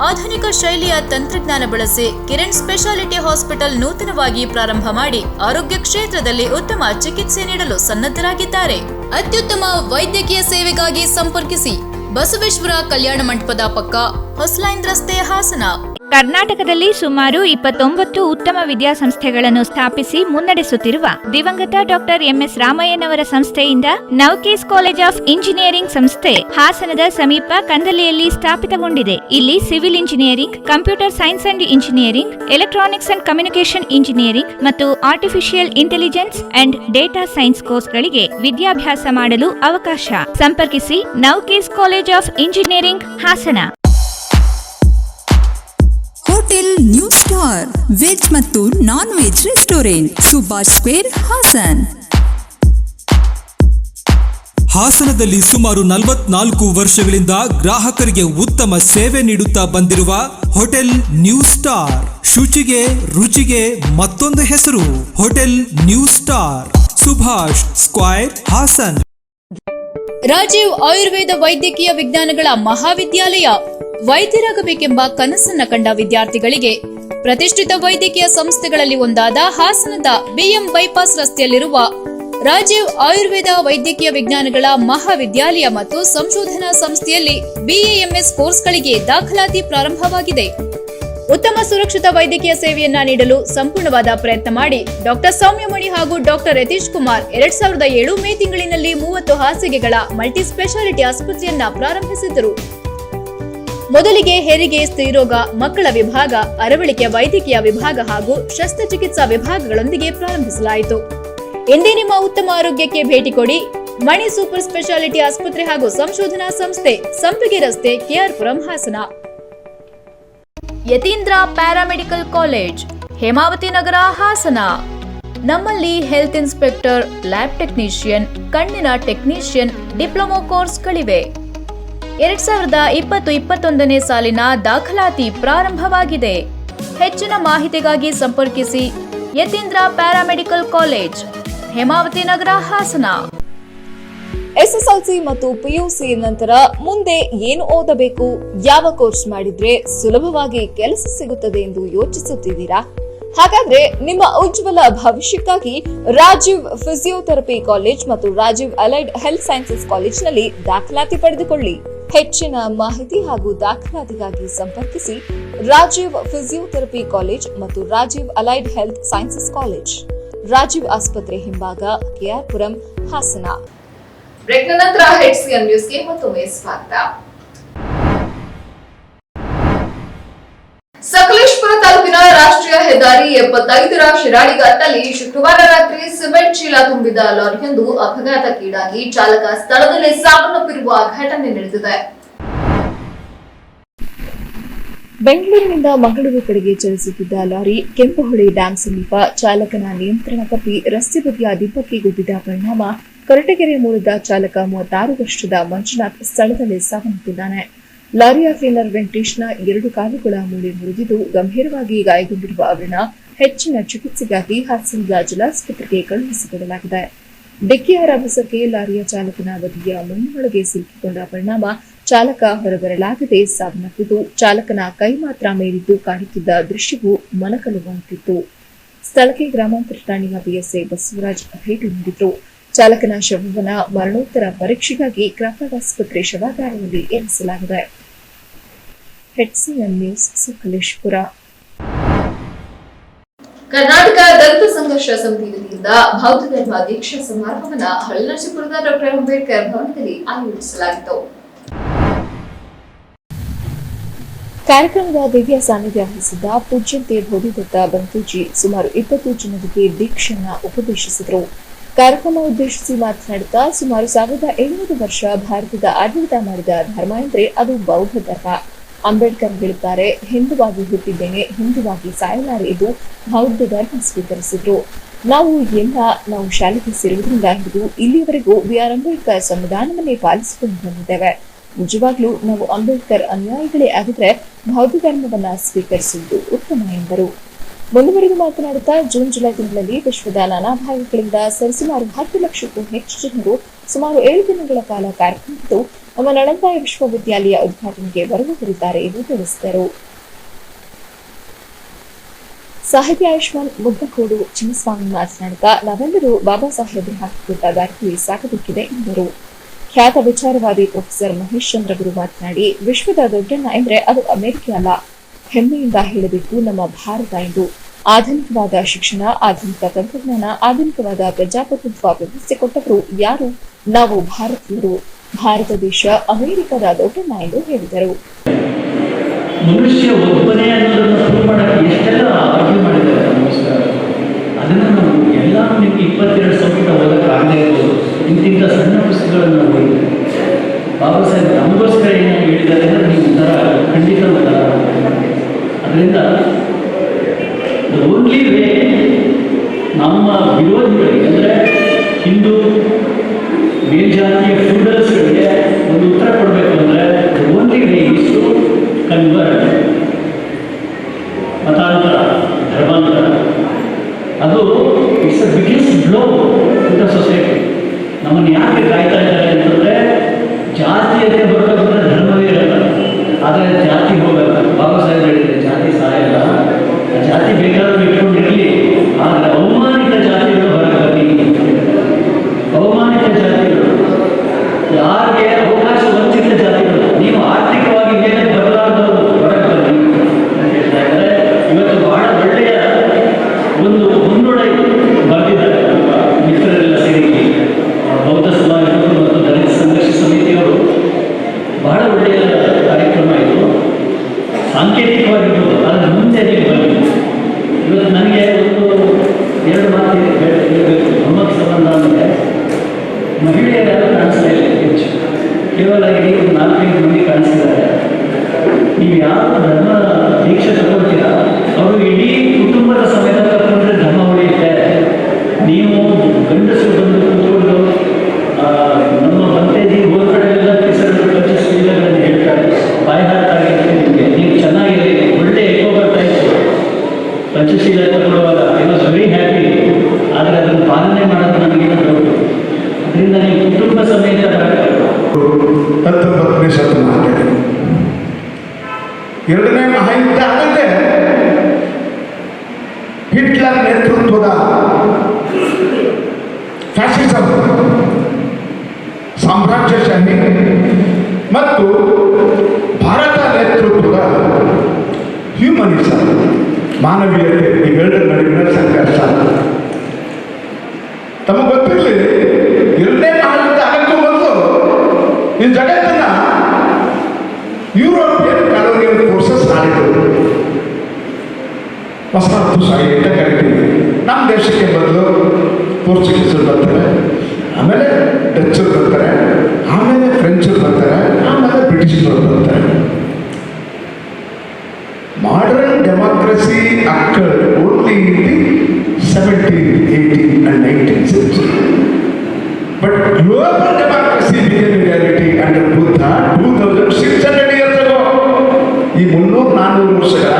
ಆಧುನಿಕ ಶೈಲಿಯ ತಂತ್ರಜ್ಞಾನ ಬಳಸಿ ಕಿರಣ್ ಸ್ಪೆಷಾಲಿಟಿ ಹಾಸ್ಪಿಟಲ್ ನೂತನವಾಗಿ ಪ್ರಾರಂಭ ಮಾಡಿ ಆರೋಗ್ಯ ಕ್ಷೇತ್ರದಲ್ಲಿ ಉತ್ತಮ ಚಿಕಿತ್ಸೆ ನೀಡಲು ಸನ್ನದ್ಧರಾಗಿದ್ದಾರೆ. ಅತ್ಯುತ್ತಮ ವೈದ್ಯಕೀಯ ಸೇವೆಗಾಗಿ ಸಂಪರ್ಕಿಸಿ ಬಸವೇಶ್ವರ ಕಲ್ಯಾಣ ಮಂಟಪದ ಪಕ್ಕ, ಹೊಸಲೈನ್ ರಸ್ತೆ, ಹಾಸನ. ಕರ್ನಾಟಕದಲ್ಲಿ ಸುಮಾರು 29 ಉತ್ತಮ ವಿದ್ಯಾಸಂಸ್ಥೆಗಳನ್ನು ಸ್ಥಾಪಿಸಿ ಮುನ್ನಡೆಸುತ್ತಿರುವ ದಿವಂಗತ ಡಾಕ್ಟರ್ MS ರಾಮಯ್ಯನವರ ಸಂಸ್ಥೆಯಿಂದ ನವಕೇಸ್ ಕಾಲೇಜ್ ಆಫ್ ಇಂಜಿನಿಯರಿಂಗ್ ಸಂಸ್ಥೆ ಹಾಸನದ ಸಮೀಪ ಕಂದಲಿಯಲ್ಲಿ ಸ್ಥಾಪಿತಗೊಂಡಿದೆ. ಇಲ್ಲಿ civil engineering, computer science and engineering, electronics and communication engineering ಮತ್ತು artificial intelligence and data science ಕೋರ್ಸ್ಗಳಿಗೆ ವಿದ್ಯಾಭ್ಯಾಸ ಮಾಡಲು ಅವಕಾಶ. ಸಂಪರ್ಕಿಸಿ Navkis college of engineering, Hassan. Hotel new star veg ಮತ್ತು non veg restaurant, Subhash square, Hassan. ಹಾಸನದಲ್ಲಿ ಸುಮಾರು 44 ವರ್ಷಗಳಿಂದ ಗ್ರಾಹಕರಿಗೆ ಉತ್ತಮ ಸೇವೆ ನೀಡುತ್ತಾ ಬಂದಿರುವ ಹೋಟೆಲ್ ನ್ಯೂ ಸ್ಟಾರ್. ಶುಚಿಗೆ ರುಚಿಗೆ ಮತ್ತೊಂದು ಹೆಸರು hotel new star, Subhash square, Hassan. Rajiv Ayurveda ವೈದ್ಯಕೀಯ ವಿಜ್ಞಾನಗಳ ಮಹಾವಿದ್ಯಾಲಯ. ವೈದ್ಯರಾಗಬೇಕೆಂಬ ಕನಸನ್ನ ಕಂಡ ವಿದ್ಯಾರ್ಥಿಗಳಿಗೆ ಪ್ರತಿಷ್ಠಿತ ವೈದ್ಯಕೀಯ ಸಂಸ್ಥೆಗಳಲ್ಲಿ ಒಂದಾದ ಹಾಸನದ ಬಿಎಂ ಬೈಪಾಸ್ ರಸ್ತೆಯಲ್ಲಿರುವ ರಾಜೀವ್ ಆಯುರ್ವೇದ ವೈದ್ಯಕೀಯ ವಿಜ್ಞಾನಗಳ ಮಹಾವಿದ್ಯಾಲಯ ಮತ್ತು ಸಂಶೋಧನಾ ಸಂಸ್ಥೆಯಲ್ಲಿ ಬಿಎಎಂಎಸ್ ಕೋರ್ಸ್ಗಳಿಗೆ ದಾಖಲಾತಿ ಪ್ರಾರಂಭವಾಗಿದೆ. ಉತ್ತಮ ಸುರಕ್ಷಿತ ವೈದ್ಯಕೀಯ ಸೇವೆಯನ್ನ ನೀಡಲು ಸಂಪೂರ್ಣವಾದ ಪ್ರಯತ್ನ ಮಾಡಿ ಡಾಕ್ಟರ್ ಸೌಮ್ಯಮಣಿ ಹಾಗೂ ಡಾಕ್ಟರ್ ಯತೀಶ್ ಕುಮಾರ್ 2007 ಮೇ ತಿಂಗಳಿನಲ್ಲಿ 30 ಹಾಸಿಗೆಗಳ ಮಲ್ಟಿ ಸ್ಪೆಷಾಲಿಟಿ ಆಸ್ಪತ್ರೆಯನ್ನ ಪ್ರಾರಂಭಿಸಿದರು. ಮೊದಲಿಗೆ ಹೆರಿಗೆ, ಸ್ತ್ರೀರೋಗ, ಮಕ್ಕಳ ವಿಭಾಗ, ಅರವಳಿಕೆ ವೈದ್ಯಕೀಯ ವಿಭಾಗ ಹಾಗೂ ಶಸ್ತ್ರಚಿಕಿತ್ಸಾ ವಿಭಾಗಗಳೊಂದಿಗೆ ಪ್ರಾರಂಭಿಸಲಾಯಿತು. ಇಂದೇ ನಿಮ್ಮ ಉತ್ತಮ ಆರೋಗ್ಯಕ್ಕೆ ಭೇಟಿ ಕೊಡಿ. ಮಣಿ ಸೂಪರ್ ಸ್ಪೆಷಾಲಿಟಿ ಆಸ್ಪತ್ರೆ ಹಾಗೂ ಸಂಶೋಧನಾ ಸಂಸ್ಥೆ, ಸಂಪಿಗೆ ರಸ್ತೆ, ಕೆಆರ್ಪುರಂ, ಹಾಸನ. ಯತೀಂದ್ರ ಪ್ಯಾರಾಮೆಡಿಕಲ್ ಕಾಲೇಜ್, ಹೇಮಾವತಿ ನಗರ, ಹಾಸನ. ನಮ್ಮಲ್ಲಿ ಹೆಲ್ತ್ ಇನ್ಸ್ಪೆಕ್ಟರ್, ಲ್ಯಾಬ್ ಟೆಕ್ನಿಷಿಯನ್, ಕಣ್ಣಿನ ಟೆಕ್ನಿಷಿಯನ್ ಡಿಪ್ಲೊಮಾ ಕೋರ್ಸ್ಗಳಿವೆ. 2020-21 ಸಾಲಿನ ದಾಖಲಾತಿ ಪ್ರಾರಂಭವಾಗಿದೆ. ಹೆಚ್ಚಿನ ಮಾಹಿತಿಗಾಗಿ ಸಂಪರ್ಕಿಸಿ ಯತೀಂದ್ರ ಪ್ಯಾರಾಮೆಡಿಕಲ್ ಕಾಲೇಜ್, ಹೇಮಾವತಿ ನಗರ, ಹಾಸನ. ಎಸ್ಎಸ್ಎಲ್ಸಿ ಮತ್ತು ಪಿಯುಸಿ ನಂತರ ಮುಂದೆ ಏನು ಓದಬೇಕು, ಯಾವ ಕೋರ್ಸ್ ಮಾಡಿದ್ರೆ ಸುಲಭವಾಗಿ ಕೆಲಸ ಸಿಗುತ್ತದೆ ಎಂದು ಯೋಚಿಸುತ್ತಿದ್ದೀರಾ? ಹಾಗಾದ್ರೆ ನಿಮ್ಮ ಉಜ್ವಲ ಭವಿಷ್ಯಕ್ಕಾಗಿ ರಾಜೀವ್ ಫಿಸಿಯೋಥೆರಪಿ ಕಾಲೇಜ್ ಮತ್ತು ರಾಜೀವ್ ಅಲೈಡ್ ಹೆಲ್ತ್ ಸೈನ್ಸಸ್ ಕಾಲೇಜ್ನಲ್ಲಿ ದಾಖಲಾತಿ ಪಡೆದುಕೊಳ್ಳಿ. ಹೆಚ್ಚಿನ ಮಾಹಿತಿ ಹಾಗೂ ದಾಖಲಾತಿಗಾಗಿ ಸಂಪರ್ಕಿಸಿ ರಾಜೀವ್ ಫಿಸಿಯೋಥೆರಪಿ ಕಾಲೇಜ್ ಮತ್ತು Rajiv allied health sciences college, Rajiv ಆಸ್ಪತ್ರೆ ಹಿಂಭಾಗ, ಕೆಆರ್ಪುರಂ, ಹಾಸನ. ಬ್ರೇಕ್ನ ನಂತರ HCN ನ್ಯೂಸ್ಗೆ ಮತ್ತೊಮ್ಮೆ ಸ್ವಾಗತ. ಸಕಲೇಶಪುರ ತಾಲೂಕಿನ ರಾಷ್ಟ್ರೀಯ ಹೆದ್ದಾರಿ 75ರ ಶಿರಾಡಿ ಘಾಟ್ನಲ್ಲಿ ಶುಕ್ರವಾರ ರಾತ್ರಿ ಸಿಮೆಂಟ್ ಚೀಲ ತುಂಬಿದ ಲಾರಿಯೊಂದು ಅಪಘಾತಕ್ಕೀಡಾಗಿ ಚಾಲಕ ಸ್ಥಳದಲ್ಲೇ ಸಾವನ್ನಪ್ಪಿರುವ ಘಟನೆ ನಡೆದಿದೆ. ಬೆಂಗಳೂರಿನಿಂದ ಮಂಗಳೂರು ಕಡೆಗೆ ಚಲಿಸುತ್ತಿದ್ದ ಲಾರಿ ಕೆಂಪುಹೊಳೆ ಡ್ಯಾಂ ಸಮೀಪ ಚಾಲಕನ ನಿಯಂತ್ರಣ ತಪ್ಪಿ ರಸ್ತೆ ಬದಿಯ ದಿಬ್ಬಕ್ಕೆ ಗುದ್ದಿದ ಪರಿಣಾಮ ಕೊರಟಗೆರೆ ಮೂಲದ ಚಾಲಕ 36 ವರ್ಷದ ಮಂಜುನಾಥ್ ಸ್ಥಳದಲ್ಲೇ ಸಾವನ್ನಪ್ಪಿದ್ದಾನೆ. ಲಾರಿಯ ಕ್ಲೀನರ್ ವೆಂಕಟೇಶ್ನ 2 ಕಾಲುಗಳ ಮೂಳೆ ಮುರಿದಿದ್ದು ಗಂಭೀರವಾಗಿ ಗಾಯಗೊಂಡಿರುವ ಅವರನ್ನ ಹೆಚ್ಚಿನ ಚಿಕಿತ್ಸೆಗಾಗಿ ಹಾಸನದ ಜಿಲ್ಲಾಸ್ಪತ್ರೆಗೆ ಕಳುಹಿಸಿಕೊಡಲಾಗಿದೆ. ಡಿಕ್ಕಿಯ ರಭಸಕ್ಕೆ ಲಾರಿಯ ಚಾಲಕನ ಬದಿಯ ಮಣ್ಣಿನೊಳಗೆ ಸಿಲುಕಿಕೊಂಡ ಪರಿಣಾಮ ಚಾಲಕ ಹೊರಬರಲಾಗದೆ ಸಾವನ್ನಪ್ಪಿದ್ದು, ಚಾಲಕನ ಕೈ ಮಾತ್ರ ಮೇಲಿದ್ದು ಕಾಣುತ್ತಿದ್ದ ದೃಶ್ಯವು ಮನಕಲುವಂತಿತ್ತು. ಸ್ಥಳಕ್ಕೆ ಗ್ರಾಮಾಂತರ ಠಾಣೆಯ ಪಿಎಸ್ಐ ಬಸವರಾಜ್ ಭೇಟಿ ನೀಡಿದ್ರು. ಚಾಲಕನ ಶವವನ್ನು ಮರಣೋತ್ತರ ಪರೀಕ್ಷೆಗಾಗಿ ಕ್ರಾಫರ್ಡ್ ಆಸ್ಪತ್ರೆ ಶವಾಗಾರದಲ್ಲಿ ಇರಿಸಲಾಗಿದೆ. HCN news, Sakleshpur. ಕರ್ನಾಟಕ ದಲಿತ ಸಂಘರ್ಷ ಸಮಿತಿ ವತಿಯಿಂದ ಬೌದ್ಧ ಧರ್ಮ ದೀಕ್ಷಾ ಸಮಾರಂಭವನ್ನು ಹೊಳೆನರಸೀಪುರದ ಡಾಕ್ಟರ್ ಅಂಬೇಡ್ಕರ್ ಭವನದಲ್ಲಿ ಆಯೋಜಿಸಲಾಗಿತ್ತು. ಕಾರ್ಯಕ್ರಮದ ದಿವ್ಯ ಸಾನ್ನಿಧ್ಯ ವಹಿಸಿದ್ದ ಪೂಜ್ಯಂತೆ ಬೋಧಿದತ್ತ ಬಂತೂಜಿ ಸುಮಾರು 20 ಜನರಿಗೆ ದೀಕ್ಷೆಯನ್ನು ಉಪದೇಶಿಸಿದರು. ಕಾರ್ಯಕ್ರಮ ಉದ್ದೇಶಿಸಿ ಮಾತನಾಡುತ್ತಾ ಸುಮಾರು 1700 ವರ್ಷ ಭಾರತದ ಆಡಳಿತ ಮಾಡಿದ ಧರ್ಮ ಎಂದರೆ ಅದು ಬೌದ್ಧ ಧರ್ಮ. ಅಂಬೇಡ್ಕರ್ ಹೇಳುತ್ತಾರೆ, ಹಿಂದುವಾಗಿ ಹುಟ್ಟಿದ್ದೇನೆ, ಹಿಂದುವಾಗಿ ಸಾಯಲಾರೆ ಎಂದು ಬೌದ್ಧ ಧರ್ಮ ಸ್ವೀಕರಿಸಿದ್ರು. ನಾವು ಶಾಲೆಗೆ ಸೇರುವುದರಿಂದ ಹಿಡಿದು ಇಲ್ಲಿಯವರೆಗೂ BR ಅಂಬೇಡ್ಕರ್ ಸಂವಿಧಾನವನ್ನೇ ಪಾಲಿಸಿಕೊಂಡು ಬಂದಿದ್ದೇವೆ. ನಿಜವಾಗ್ಲೂ ನಾವು ಅಂಬೇಡ್ಕರ್ ಅನುಯಾಯಿಗಳೇ ಆಗಿದ್ರೆ ಬೌದ್ಧ ಧರ್ಮವನ್ನ ಸ್ವೀಕರಿಸುವುದು ಉತ್ತಮ ಎಂದರು. ಮುಂದುವರೆದು ಮಾತನಾಡುತ್ತಾ ಜೂನ್ ಜುಲೈ ತಿಂಗಳಲ್ಲಿ ವಿಶ್ವದ ನಾನಾ ಭಾಗಗಳಿಂದ ಸರಿಸುಮಾರು 10 ಲಕ್ಷಕ್ಕೂ ಹೆಚ್ಚು ಜನರು ಸುಮಾರು 7 ದಿನಗಳ ಕಾಲ ಕಾರ್ಯಕ್ರಮದ್ದು ನಮ್ಮ ನಳಂದ ವಿಶ್ವವಿದ್ಯಾಲಯ ಉದ್ಘಾಟನೆಗೆ ಬರುವವರಿದ್ದಾರೆ ಎಂದು ತಿಳಿಸಿದರು. ಸಾಹಿತಿ ಆಯುಷ್ಮಾನ್ ಮುದ್ದಕೋಡು ಚಿನ್ನಸ್ವಾಮಿ ಮಾತನಾಡುತ್ತಾ ನಾವೆಲ್ಲರೂ ಬಾಬಾ ಸಾಹೇಬರು ಹಾಕಿಕೊಟ್ಟ ದಾರಿಯಲ್ಲಿ ಸಾಗಬೇಕಿದೆ ಎಂದರು. ಖ್ಯಾತ ವಿಚಾರವಾದಿ ಪ್ರೊಫೆಸರ್ ಮಹೇಶ್ ಚಂದ್ರ ಗುರು ಮಾತನಾಡಿ, ವಿಶ್ವದ ದೊಡ್ಡಣ್ಣ ಎಂದರೆ ಅದು ಅಮೆರಿಕ ಅಲ್ಲ, ಹೆಮ್ಮೆಯಿಂದ ಹೇಳಬೇಕು ನಮ್ಮ ಭಾರತ ಎಂದು. ಆಧುನಿಕವಾದ ಶಿಕ್ಷಣ, ಆಧುನಿಕ ತಂತ್ರಜ್ಞಾನ, ಆಧುನಿಕವಾದ ಪ್ರಜಾಪ್ರಭುತ್ವ ವ್ಯವಸ್ಥೆ ಕೊಟ್ಟವರು ಯಾರು? ನಾವು ಭಾರತೀಯರು. ಭಾರತ ದೇಶ ಅಮೆರಿಕದ ದೊಡ್ಡಣ್ಣ ಎಂದು ಹೇಳಿದರು. ಮನುಷ್ಯ ಒಬ್ಬನೇ ಅನ್ನೋದನ್ನು ಪ್ರೂವ್ ಮಾಡೋಕ್ಕೆ ಎಷ್ಟೆಲ್ಲ ಆರ್ಗ್ಯೂ ಮಾಡಿದ್ದಾರೆ ನಮಸ್ಕಾರ. ಅದನ್ನು ನಾವು ಎಲ್ಲ ನಿಮಗೆ 22 ಸಂಪುಟ ಓದೋಕ್ಕಾಗದೇ ಇರ್ಬೋದು. ಇಂತಿಂಥ ಸಣ್ಣ ಪುಸ್ತಕಗಳನ್ನು ಓದಿದೆ. ಬಾಬಾ ಸಾಹೇಬ್ ನಮಗೋಸ್ಕರ ಏನು ಹೇಳಿದ್ದಾರೆ ಅಂದರೆ ನೀವು ಒಂಥರ ಖಂಡಿತ ಒಂಥರ. ಅದರಿಂದ ಓನ್ಲಿ ವೇ ನಮ್ಮ ವಿರೋಧಿಗಳಿಗೆ ಅಂದರೆ ಹಿಂದೂ ಮೇಲ್ಜಾತಿಯ ಫ್ಯೂಡಲ್ಸ್ಗಳಿಗೆ ಒಂದು ಉತ್ತರ ಕೊಡಬೇಕು ಅಂದರೆ only way is to convert. ಮತಾಂತರ, ಧರ್ಮಾಂತರ ಅದು it's a biggest blow to the society. ನಮ್ಮನ್ನು ಯಾಕೆ ಕಾಯ್ತಾ ಇದ್ದಾರೆ ಅಂತಂದರೆ ಜಾತಿಯತೆ ಬರಬೇಕಂದ್ರೆ ಧರ್ಮವೇ ಇರಲ್ಲ, ಆದರೆ ಜಾತಿ ಹೋಗಲ್ಲ. ಬಾಬಾ ಸಾಹೇಬ್ ಹೇಳಿದರೆ ಜಾತಿ ಸಾಯಲ್ಲ. ಕೇವಲ ಇಲ್ಲಿ 4-5 ಮಂದಿ ಕಾಣಿಸ್ತಿದ್ದಾರೆ. ನೀವು ಯಾರು ಧರ್ಮ ದೀಕ್ಷೆ ತಗೊಳ್ತೀರಾ ಅವರು ಇಡೀ ಕುಟುಂಬದ ಸಮೇತ ತಗೊಂಡ್ರೆ ಧರ್ಮ ಉಳಿಯುತ್ತೆ. ನೀವು ಗಂಡಸರು ಬಂದು ಕೂತ್ಕೊಂಡು ನಮ್ಮ ಬಂತೇಜಿ ಹೋದ ಕಡೆ ಎಲ್ಲ ಕಿಸರು ಪಂಚಶೀಲಗಳನ್ನು ಹೇಳ್ತಾರೆ. ಬಾಯ್ಹಾಟ್ ಆಗಿರುತ್ತೆ ನಿಮಗೆ. ನೀವು ಚೆನ್ನಾಗಿರಿ, ಒಳ್ಳೆ ಎಕೋ ಬರ್ತಾ ಇತ್ತು ಪಂಚಶೀಲ ತಗೊಳ್ಳುವಾಗ. I was very happy. ಆದರೆ ಅದನ್ನು ಪಾಲನೆ ಮಾಡೋದು ನನಗೇನು ಡೌಟು. ಅದರಿಂದ ನೀವು ಕುಟುಂಬ ಸಮೇತ ಪತ್ನಿ ಸತ್ತು ಮಾತಾಡಿ. ಎರಡನೇ ಮಹಾಯುದ್ಧ ಆಗದೆ ಹಿಟ್ಲರ್ ನೇತೃತ್ವದ ಫ್ಯಾಸಿಸಂ, ಸಾಮ್ರಾಜ್ಯಶಾಹಿ ಮತ್ತು ಭಾರತ ನೇತೃತ್ವದ ಹ್ಯೂಮನಿಸಂ, ಮಾನವೀಯತೆ, ಇವೆರಡರ ನಡುವಿನ ಸಂಘರ್ಷ. ತಮಗೆ ಗೊತ್ತಿರಲಿ, ಎರಡನೇ ಮಹಾಯುದ್ಧ ಆಗಕ್ಕೂ ಮೊದಲು ಈ ಜಗತ್ತನ್ನ ಯುರೋಪಿಯನ್ ಕಾಲೋನಿಯಲ್ ಫೋರ್ಸಸ್ ಆಳಿದ್ರು. ವಸಾಹತುಶಾಹಿ ಅಂತ ಕರಿತೀವಿ. ನಮ್ಮ ದೇಶಕ್ಕೆ ಬದಲು ಪೋರ್ಚುಗೀಸರು ಬರ್ತಾರೆ, ಆಮೇಲೆ ಡಚ್ಚರು ಬರ್ತಾರೆ, ಆಮೇಲೆ ಫ್ರೆಂಚರು ಬರ್ತಾರೆ, ಆಮೇಲೆ ಬ್ರಿಟಿಷರು ಬರ್ತಾರೆ. Modern democracy occurred only in the 17th, 18th and 19th century. But global democracy became a reality under Buddha 2600 years ago. ಈ 300-400 ವರ್ಷಗಳ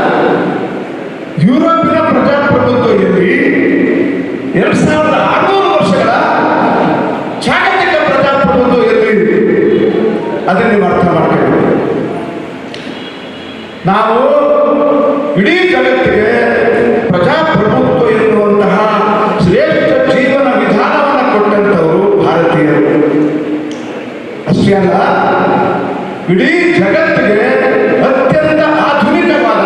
ಯುರೋಪಿನ ಪ್ರಜಾಪ್ರಭುತ್ವ ಎಲ್ಲಿ 2600 ವರ್ಷಗಳ ಜಾಗತಿಕ ಪ್ರಜಾಪ್ರಭುತ್ವ ಎಲ್ಲಿ, ಅದನ್ನು ನೀವು ಅರ್ಥ ಮಾಡ್ಕೊಳ್ಳಿ. ನಾವು ಇಡೀ ಜಗತ್ತಿಗೆ ಪ್ರಜಾಪ್ರಭುತ್ವ ಎನ್ನುವಂತಹ ಶ್ರೇಷ್ಠ ಜೀವನ ವಿಧಾನವನ್ನು ಕೊಟ್ಟಂಥವರು ಭಾರತೀಯರು. ಅಷ್ಟೇ ಅಲ್ಲ, ಇಡೀ ಜಗತ್ತಿಗೆ ಅತ್ಯಂತ ಆಧುನಿಕವಾದ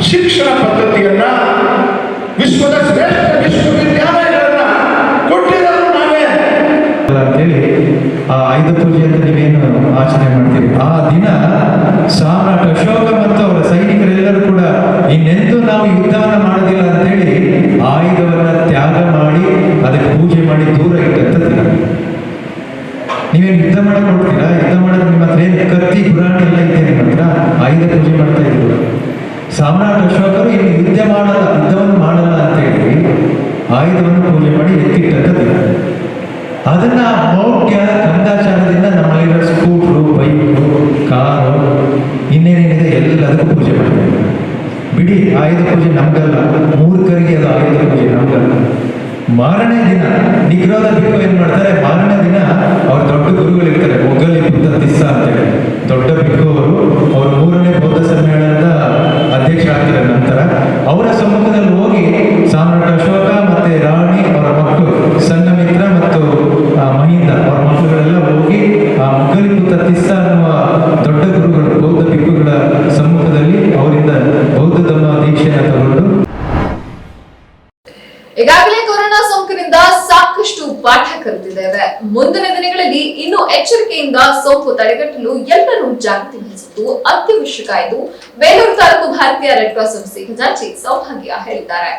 ಶಿಕ್ಷಣ ಪದ್ಧತಿಯನ್ನ, ವಿಶ್ವದ ಶ್ರೇಷ್ಠ ವಿಶ್ವವಿದ್ಯಾಲಯಗಳನ್ನ ಕೊಟ್ಟಿರೋದು ನಾವೇ ಅಂತೇಳಿ ಆ ಆಯುಧ ಪೂಜೆ ಅಂತ ನೀವೇನು ಆಚರಣೆ ಮಾಡ್ತೀರಿ, ಆ ದಿನ ಸಾಮ್ರಾಟ್ ಅಶೋಕ ಮತ್ತು ಅವರ ಸೈನಿಕರೆಲ್ಲರೂ ಕೂಡ ಇನ್ನೆಂದೂ ನಾವು ಯುದ್ಧವನ್ನ ಮಾಡೋದಿಲ್ಲ ಅಂತೇಳಿ ಆಯುಧವನ್ನ ತ್ಯಾಗ ಮಾಡಿ ಅದಕ್ಕೆ ಪೂಜೆ ಮಾಡಿ ದೂರ ಇಟ್ಟಂತ ದಿನ. ನೀವೇನು ಯುದ್ಧ ಮಾಡಕ್ ನೋಡ್ತೀರಾ? ಯುದ್ಧ ಮಾಡೋದು ನಿಮ್ಮ ಹತ್ರ ಏನು ಕತ್ತಿ ಗುರಾಣಿ ಎಲ್ಲ ಇದೆ, ನಿಮ್ಮ ಹತ್ರ ಆಯುಧ ಪೂಜೆ ಮಾಡ್ತಾ ಇದ್ರು. ಸಾಮ್ರಾಟ್ ಅಶೋಕರು ಇಲ್ಲಿ ಯುದ್ಧವನ್ನು ಮಾಡಲ್ಲ ಅಂತೇಳಿ ಆಯುಧವನ್ನು ಪೂಜೆ ಮಾಡಿ ಎತ್ತಿಟ್ಟಂತ ದಿನ. ಅದನ್ನ ಮೌಢ್ಯ ಕಂದಾಚಾರದಿಂದ ನಮ್ಮಲ್ಲಿರೋ ಸ್ಕೂಟ್ರು, ಬೈಕು, ಕಾರು, ಇನ್ನೇನೇನಿದೆ ಎಲ್ಲದಕ್ಕೂ ಪೂಜೆ ಮಾಡ್ತಾರೆ. ಬಿಡಿ, ಆಯುಧ ಪೂಜೆ ನಮ್ಗಲ್ಲ, ಮೂರ್ಖರಿಗೆ ಅದು ಆಯುಧ ಪೂಜೆ ನಮ್ಗಲ್ಲ. ಮಾರನೇ ದಿನ ನಿಗ್ರೋಧ ಬಿಕ್ಕು ಏನ್ ಮಾಡ್ತಾರೆ, ಮಾರನೇ ದಿನ ಅವ್ರ ದೊಡ್ಡ ಗುರುಗಳಿರ್ತಾರೆ, ಮೊಘಲಿ ಬುದ್ಧ ತಿಸ್ಸ ಅಂತೇಳಿ ದೊಡ್ಡ ಬಿಕ್ಕು ಅವರು 3ನೇ ಬೌದ್ಧ ಸಮ್ಮೇಳನದ ಅಧ್ಯಕ್ಷರಾಗ್ತಾರೆ. ನಂತರ ಅವರ ಸಮ್ಮುಖದಲ್ಲಿ ಹೋಗಿ ಸಾಮ್ರಾಟ್ ಅಶೋಕ ಮತ್ತೆ ರಾಣಿ, ಅವರ ಮಕ್ಕಳು ಸಂಘಮಿತ್ರ ಮತ್ತು ಮಹಿಂದ, ಅವರ ಮಕ್ಕಳುಗಳೆಲ್ಲ ಹೋಗಿ ಆ ಮೊಘಲಿ ಬುದ್ಧ ತಿಸ್ಸ ಅನ್ನುವ ದೊಡ್ಡ ಗುರುಗಳು, ಬೌದ್ಧ ಬಿಕ್ಕುಗಳ ಸಮ್ಮುಖದಲ್ಲಿ ಅವರಿಂದ ಬೌದ್ಧ ಧರ್ಮ ದೀಕ್ಷೆಯನ್ನು ತಗೊಂಡು. ಈಗಾಗಲೇ ಕೊರೋನಾ ಸೋಂಕಿನಿಂದ ಸಾಕಷ್ಟು ಪಾಠ ಕಲಿತಿದ್ದೇವೆ. ಮುಂದಿನ ದಿನಗಳಲ್ಲಿ ಇನ್ನೂ ಎಚ್ಚರಿಕೆಯಿಂದ ಸೋಂಕು ತಡೆಗಟ್ಟಲು ಎಲ್ಲರೂ ಜಾಗೃತಿ ವಹಿಸುವುದು ಅತ್ಯವಶ್ಯಕ ಎಂದು ಬೇಲೂರು ತಾಲೂಕು ಭಾರತೀಯ ರೆಡ್ ಕ್ರಾಸ್ ಸಂಸ್ಥೆ ಖಜಾಂಚಿ ಸೌಭಾಗ್ಯ ಹೇಳಿದ್ದಾರೆ.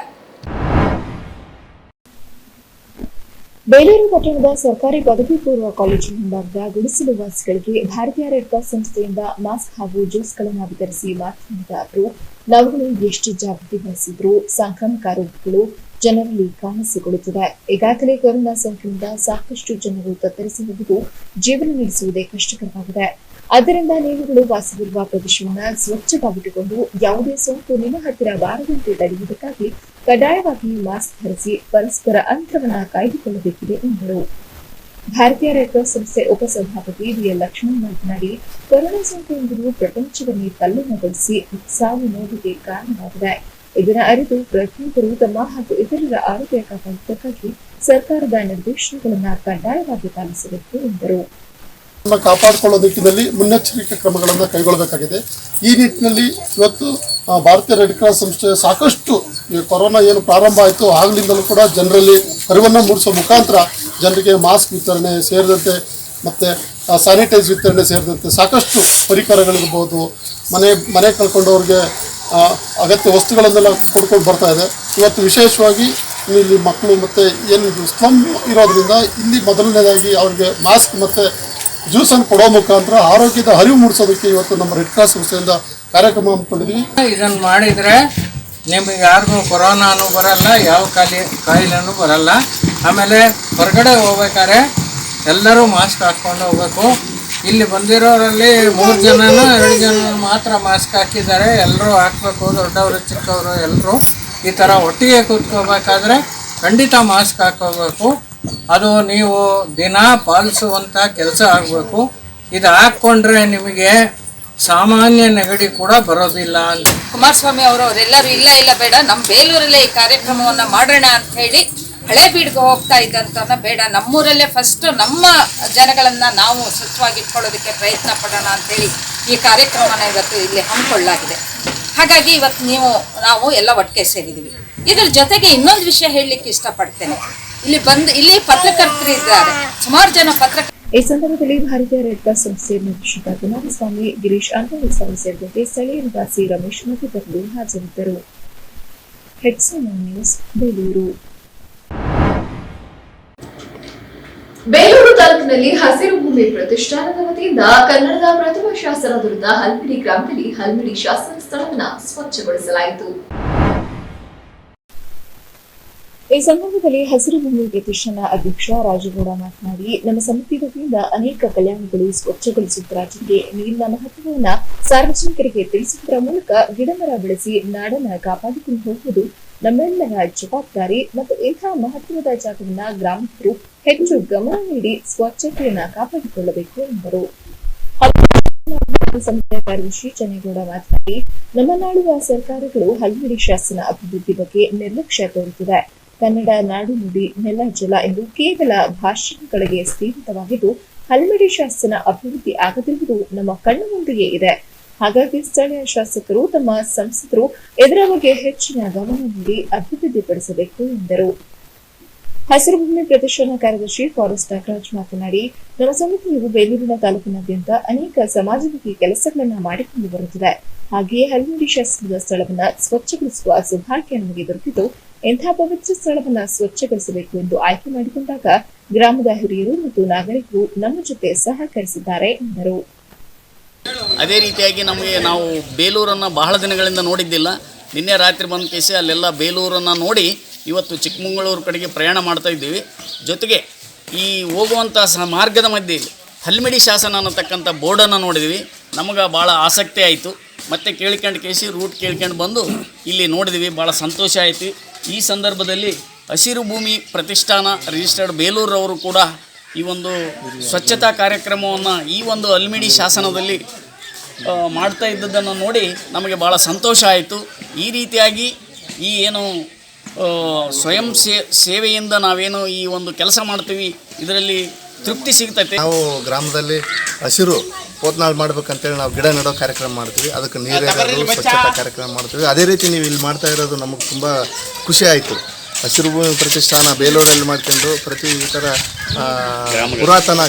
ಬೇಲೂರು ಪಟ್ಟಣದ ಸರ್ಕಾರಿ ಪದವಿ ಪೂರ್ವ ಕಾಲೇಜಿನ ಮುಂಭಾಗದ ಗುಡಿಸಲು ವಾಸಿಗಳಿಗೆ ಭಾರತೀಯ ರೆಡ್ ಕ್ರಾಸ್ ಸಂಸ್ಥೆಯಿಂದ ಮಾಸ್ಕ್ ಹಾಗೂ ಜ್ಯೂಸ್ಗಳನ್ನು ವಿತರಿಸಿ ಮಾತನಾಡಿದ ಅವರು, ನಾವುಗಳು ಎಷ್ಟು ಜಾಗೃತಿ ವಹಿಸಿದ್ರು ಸಾಂಕ್ರಾಮಿಕ ರೋಗಗಳು ಜನರಲ್ಲಿ ಕಾಣಿಸಿಕೊಳ್ಳುತ್ತದೆ. ಈಗಾಗಲೇ ಕೊರೋನಾ ಸೋಂಕಿನಿಂದ ಸಾಕಷ್ಟು ಜನರು ತತ್ತರಿಸಿ ಹೋಗಿದ್ದು ಜೀವನ ನಡೆಸುವುದೇ ಕಷ್ಟಕರವಾಗಿದೆ. ಆದ್ದರಿಂದ ನೀವುಗಳು ವಾಸವಿರುವ ಪ್ರದೇಶವನ್ನು ಸ್ವಚ್ಛವಾಗಿಟ್ಟುಕೊಂಡು ಯಾವುದೇ ಸೋಂಕು ನಿಮ್ಮ ಹತ್ತಿರ ಬಾರದಂತೆ ತಡೆಯುವುದಕ್ಕಾಗಿ ಕಡ್ಡಾಯವಾಗಿ ಮಾಸ್ಕ್ ಧರಿಸಿ ಪರಸ್ಪರ ಅಂತರವನ್ನು ಕಾಯ್ದುಕೊಳ್ಳಬೇಕಿದೆ ಎಂದರು. ಭಾರತೀಯ ರೆಡ್ ಕ್ರಾಸ್ ಸಂಸ್ಥೆ ಉಪಸಭಾಪತಿ ಬಿಎಲ್ ಲಕ್ಷ್ಮಣ್ ಮಾತನಾಡಿ, ಕೊರೋನಾ ಸೋಂಕು ಎಂಬುದು ಪ್ರಪಂಚವನ್ನೇ ತಲ್ಲಣಗೊಳಿಸಿ ಸಾವು ನೋವಿಗೆ ಕಾರಣವಾಗಿದೆ. ಇದನ್ನು ಅರಿತು ಪ್ರತಿಯೊಬ್ಬರು ತಮ್ಮ ಹಾಗೂ ಇತರರ ಆರೋಗ್ಯ ಕಾಪಾಡುವುದಕ್ಕಾಗಿ ಸರ್ಕಾರದ ನಿರ್ದೇಶನಗಳನ್ನು ಕಡ್ಡಾಯವಾಗಿ ಪಾಲಿಸಬೇಕು ಎಂದರು. ಕಾಪಾಡಿಕೊಳ್ಳೋ ನಿಟ್ಟಿನಲ್ಲಿ ಮುನ್ನೆಚ್ಚರಿಕೆ ಕ್ರಮಗಳನ್ನು ಕೈಗೊಳ್ಳಬೇಕಾಗಿದೆ. ಈ ನಿಟ್ಟಿನಲ್ಲಿ ಇವತ್ತು ಭಾರತೀಯ ರೆಡ್ ಕ್ರಾಸ್ ಸಂಸ್ಥೆ ಸಾಕಷ್ಟು ಕೊರೋನಾ ಏನು ಪ್ರಾರಂಭ ಆಯಿತು ಆಗಲಿಂದಲೂ ಕೂಡ ಜನರಲ್ಲಿ ಅರಿವನ್ನು ಮೂಡಿಸೋ ಮುಖಾಂತರ ಜನರಿಗೆ ಮಾಸ್ಕ್ ವಿತರಣೆ ಸೇರಿದಂತೆ ಮತ್ತು ಸ್ಯಾನಿಟೈಸ್ ವಿತರಣೆ ಸೇರಿದಂತೆ ಸಾಕಷ್ಟು ಪರಿಕರಗಳಿರ್ಬೋದು, ಮನೆ ಕಳ್ಕೊಂಡವ್ರಿಗೆ ಅಗತ್ಯ ವಸ್ತುಗಳನ್ನೆಲ್ಲ ಕೊಡ್ಕೊಂಡು ಬರ್ತಾ ಇದೆ. ಇವತ್ತು ವಿಶೇಷವಾಗಿ ಇಲ್ಲಿ ಮಕ್ಕಳು ಮತ್ತು ಏನು ಸ್ಲಮ್ ಇರೋದ್ರಿಂದ ಇಲ್ಲಿ ಮೊದಲನೇದಾಗಿ ಅವ್ರಿಗೆ ಮಾಸ್ಕ್ ಮತ್ತು ಜ್ಯೂಸನ್ನು ಕೊಡೋ ಮುಖಾಂತರ ಆರೋಗ್ಯದ ಅರಿವು ಮೂಡಿಸೋದಕ್ಕೆ ಇವತ್ತು ನಮ್ಮ ರೆಡ್ ಕ್ರಾಸ್ ಸಂಸ್ಥೆಯಿಂದ ಕಾರ್ಯಕ್ರಮ ಹಮ್ಮಿಕೊಂಡಿದ್ವಿ. ಇದನ್ನು ಮಾಡಿದರೆ ನಿಮಗೆ ಯಾರಿಗೂ ಕೊರೋನಾನು ಬರಲ್ಲ, ಯಾವ ಕಾಯಿಲೆನೂ ಬರಲ್ಲ. ಆಮೇಲೆ ಹೊರಗಡೆ ಹೋಗ್ಬೇಕಾದ್ರೆ ಎಲ್ಲರೂ ಮಾಸ್ಕ್ ಹಾಕ್ಕೊಂಡು ಹೋಗ್ಬೇಕು. ಇಲ್ಲಿ ಬಂದಿರೋರಲ್ಲಿ 3 ಜನನೂ 2 ಜನ ಮಾತ್ರ ಮಾಸ್ಕ್ ಹಾಕಿದ್ದಾರೆ. ಎಲ್ಲರೂ ಹಾಕಬೇಕು, ದೊಡ್ಡವರು ಚಿಕ್ಕವರು ಎಲ್ಲರೂ ಈ ಥರ ಒಟ್ಟಿಗೆ ಕೂತ್ಕೋಬೇಕಾದ್ರೆ ಖಂಡಿತ ಮಾಸ್ಕ್ ಹಾಕೋಬೇಕು. ಅದು ನೀವು ದಿನ ಪಾಲಿಸುವಂಥ ಕೆಲಸ ಆಗಬೇಕು. ಇದು ಹಾಕ್ಕೊಂಡ್ರೆ ನಿಮಗೆ ಸಾಮಾನ್ಯ ನೆಗಡಿ ಕೂಡ ಬರೋದಿಲ್ಲ ಅಂತ ಕುಮಾರಸ್ವಾಮಿ ಅವರೆಲ್ಲರೂ ಇಲ್ಲ ಬೇಡ, ನಮ್ಮ ಬೇಲೂರಲ್ಲೇ ಈ ಕಾರ್ಯಕ್ರಮವನ್ನು ಮಾಡೋಣ ಅಂತ ಹೇಳಿ ಹಳೆ ಬೀಡ್ಗೆ ಹೋಗ್ತಾ ಇದ್ದಂತ ಬೇಡ, ನಮ್ಮೂರಲ್ಲೇ ಫಸ್ಟ್ ನಮ್ಮ ಜನಗಳನ್ನ ನಾವು ಸ್ವಚ್ಛವಾಗಿ ಇಟ್ಕೊಳ್ಳೋದಕ್ಕೆ ಪ್ರಯತ್ನ ಪಡೋಣ ಅಂತೇಳಿ ಈ ಕಾರ್ಯಕ್ರಮನ ಇವತ್ತು ಇಲ್ಲಿ ಹಮ್ಮಿಕೊಳ್ಳಲಾಗಿದೆ. ಹಾಗಾಗಿ ಇವತ್ತು ನಾವು ಎಲ್ಲ ಒಟ್ಟಿಗೆ ಸೇರಿದ್ದೀವಿ. ಇದ್ರ ಜೊತೆಗೆ ಇನ್ನೊಂದು ವಿಷಯ ಹೇಳಲಿಕ್ಕೆ ಇಷ್ಟಪಡ್ತೇನೆ. ಇಲ್ಲಿ ಪತ್ರಕರ್ತರು ಇದ್ದಾರೆ, ಸುಮಾರು ಜನ ಈ ಸಂದರ್ಭದಲ್ಲಿ ಭಾರತೀಯ ರೆಡ್ ಕ್ರಾಸ್ ಸಂಸ್ಥೆ ನಿರ್ದೇಶಕ ಕುಮಾರಸ್ವಾಮಿ, ಗಿರೀಶ್ ಅಂಗಡಿ ಸೇರಿದಂತೆ ಸ್ಥಳೀಯ ನಿವಾಸಿ ರಮೇಶ್ ಮತ್ತಿತರರು ಹಾಜರಿದ್ದರು. Hodson news, Belur. ಬೇಲೂರು ತಾಲೂಕಿನಲ್ಲಿ ಹಸಿರು ಭೂಮಿ ಪ್ರತಿಷ್ಠಾನದ ವತಿಯಿಂದ ಕನ್ನಡದ ಪ್ರಥಮ ಶಾಸನದುರ್ಗದ ಹಲ್ಮಿಡಿ ಗ್ರಾಮದಲ್ಲಿ ಹಲ್ಮಿಡಿ ಶಾಸನ ಸ್ಥಳವನ್ನು ಸ್ವಚ್ಛಗೊಳಿಸಲಾಯಿತು. ಈ ಸಂದರ್ಭದಲ್ಲಿ ಹಸಿರು ಭೂಮಿ ಪ್ರತಿಷ್ಠಾನ ಅಧ್ಯಕ್ಷ ರಾಜಗೌಡ ಮಾತನಾಡಿ, ನಮ್ಮ ಸಮಿತಿ ವತಿಯಿಂದ ಅನೇಕ ಕಲ್ಯಾಣಗಳು ಸ್ವಚ್ಛಗೊಳಿಸುವುದರ ಜೊತೆಗೆ ನೀರಿನ ಮಹತ್ವವನ್ನ ಸಾರ್ವಜನಿಕರಿಗೆ ತಿಳಿಸುವುದರ ಮೂಲಕ ಗಿಡಮರ ಬೆಳೆಸಿ ನಾಡನ್ನ ಕಾಪಾಡಿಕೊಂಡು ಹೋಗುವುದು ನಮ್ಮೆಲ್ಲರ ಜವಾಬ್ದಾರಿ ಮತ್ತು ಇಂತಹ ಮಹತ್ವದ ಜಾಗವನ್ನ ಗ್ರಾಮಸ್ಥರು ಹೆಚ್ಚು ಗಮನ ನೀಡಿ ಸ್ವಚ್ಛತೆಯನ್ನ ಕಾಪಾಡಿಕೊಳ್ಳಬೇಕು ಎಂದರು. ಸಮಿತಿಯ ಕಾರ್ಯದರ್ಶಿ ಚನ್ನೇಗೌಡ ಮಾತನಾಡಿ, ನಮ್ಮ ನಾಡುವ ಸರ್ಕಾರಗಳು ಹಲ್ಮಿಡಿ ಶಾಸನ ಅಭಿವೃದ್ಧಿ ಬಗ್ಗೆ ನಿರ್ಲಕ್ಷ್ಯ ತೋರುತ್ತಿದೆ. ಕನ್ನಡ ನಾಡು ನುಡಿ ನೆಲ ಜಲ ಎಂದು ಕೇವಲ ಭಾಷಣಗಳಿಗೆ ಸೀಮಿತವಾಗಿದ್ದು ಹಲ್ಮಿಡಿ ಶಾಸನ ಅಭಿವೃದ್ಧಿ ಆಗದಿರುವುದು ನಮ್ಮ ಕಣ್ಣ ಮುಂದೆಯೇ ಇದೆ. ಹಾಗಾಗಿ ಸ್ಥಳೀಯ ಶಾಸಕರು ತಮ್ಮ ಸಂಸದರು ಇದರ ಬಗ್ಗೆ ಹೆಚ್ಚಿನ ಗಮನ ನೀಡಿ ಅಭಿವೃದ್ಧಿಪಡಿಸಬೇಕು ಎಂದರು. ಹಸಿರು ಭೂಮಿ ಪ್ರತಿಷ್ಠಾನ ಕಾರ್ಯದರ್ಶಿ ಫಾರೆಸ್ಟ್ ನಾಗರಾಜ್ ಮಾತನಾಡಿ, ನಮ್ಮ ಸಮಿತಿಯು ಬೇಲೂರಿನ ತಾಲೂಕಿನಾದ್ಯಂತ ಅನೇಕ ಸಮಾಜಮುಖಿ ಕೆಲಸಗಳನ್ನು ಮಾಡಿಕೊಂಡು ಬರುತ್ತಿದೆ. ಹಾಗೆಯೇ ಹಲ್ಮಿಡಿ ಶಾಸನದ ಸ್ಥಳವನ್ನ ಸ್ವಚ್ಛಗೊಳಿಸುವ ಸೌಭಾಗ್ಯ ನಮಗೆ ದೊರೆತಿದ್ದು, ಇಂತಹ ಪವಿತ್ರ ಸ್ಥಳವನ್ನ ಸ್ವಚ್ಛಗೊಳಿಸಬೇಕು ಎಂದು ಆಯ್ಕೆ ಮಾಡಿಕೊಂಡಾಗ ಗ್ರಾಮದ ಹಿರಿಯರು ಮತ್ತು ನಾಗರಿಕರು ನಮ್ಮ ಜೊತೆ ಸಹಕರಿಸಿದ್ದಾರೆ ಎಂದರು. ಅದೇ ರೀತಿಯಾಗಿ ನಾವು ಬೇಲೂರನ್ನು ಬಹಳ ದಿನಗಳಿಂದ ನೋಡಿದ್ದಿಲ್ಲ. ನಿನ್ನೆ ರಾತ್ರಿ ಬಂದ ಕೇಸಿ ಅಲ್ಲೆಲ್ಲ ಬೇಲೂರನ್ನು ನೋಡಿ ಇವತ್ತು ಚಿಕ್ಕಮಗಳೂರು ಕಡೆಗೆ ಪ್ರಯಾಣ ಮಾಡ್ತಾ ಇದ್ದೀವಿ. ಜೊತೆಗೆ ಈ ಹೋಗುವಂಥ ಮಾರ್ಗದ ಮಧ್ಯೆ ಹಲ್ಮಿಡಿ ಶಾಸನ ಅನ್ನತಕ್ಕಂಥ ಬೋರ್ಡನ್ನು ನೋಡಿದ್ವಿ. ನಮಗೆ ಭಾಳ ಆಸಕ್ತಿ ಆಯಿತು. ಮತ್ತೆ ಕೇಳ್ಕೊಂಡು ಕೇಸಿ ರೂಟ್ ಕೇಳ್ಕೊಂಡು ಬಂದು ಇಲ್ಲಿ ನೋಡಿದ್ವಿ, ಭಾಳ ಸಂತೋಷ ಆಯಿತು. ಈ ಸಂದರ್ಭದಲ್ಲಿ ಹಸಿರು ಭೂಮಿ ಪ್ರತಿಷ್ಠಾನ ರಿಜಿಸ್ಟರ್ಡ್ ಬೇಲೂರವರು ಕೂಡ ಈ ಒಂದು ಸ್ವಚ್ಛತಾ ಕಾರ್ಯಕ್ರಮವನ್ನು ಈ ಒಂದು ಹಲ್ಮಿಡಿ ಶಾಸನದಲ್ಲಿ ಮಾಡ್ತಾ ಇದ್ದದ್ದನ್ನು ನೋಡಿ ನಮಗೆ ಭಾಳ ಸಂತೋಷ ಆಯಿತು. ಈ ರೀತಿಯಾಗಿ ಈ ಏನು ಸ್ವಯಂ ಸೇವೆಯಿಂದ ನಾವೇನು ಈ ಒಂದು ಕೆಲಸ ಮಾಡ್ತೀವಿ ಇದರಲ್ಲಿ ತೃಪ್ತಿ ಸಿಗ್ತೈತೆ. ನಾವು ಗ್ರಾಮದಲ್ಲಿ ಹಸಿರು ಪೋತ್ನಾಳು ಮಾಡ್ಬೇಕಂತೇಳಿ ನಾವು ಗಿಡ ನೆಡೋ ಕಾರ್ಯಕ್ರಮ ಮಾಡ್ತೀವಿ. ಅದಕ್ಕೆ ನೀರೇರೋದು ಸ್ವಚ್ಛತಾ ಕಾರ್ಯಕ್ರಮ ಮಾಡ್ತೀವಿ. ಅದೇ ರೀತಿ ನೀವು ಇಲ್ಲಿ ಮಾಡ್ತಾ ಇರೋದು ನಮಗೆ ತುಂಬ ಖುಷಿ ಆಯಿತು. ಹಸಿರು ಭೂಮಿ ಪ್ರತಿಷ್ಠಾನ ಬೇಲೂರಲ್ಲಿ ಮಾಡ್ಕೊಂಡು ಪ್ರತಿ ಈ ಥರ ಪುರಾತನ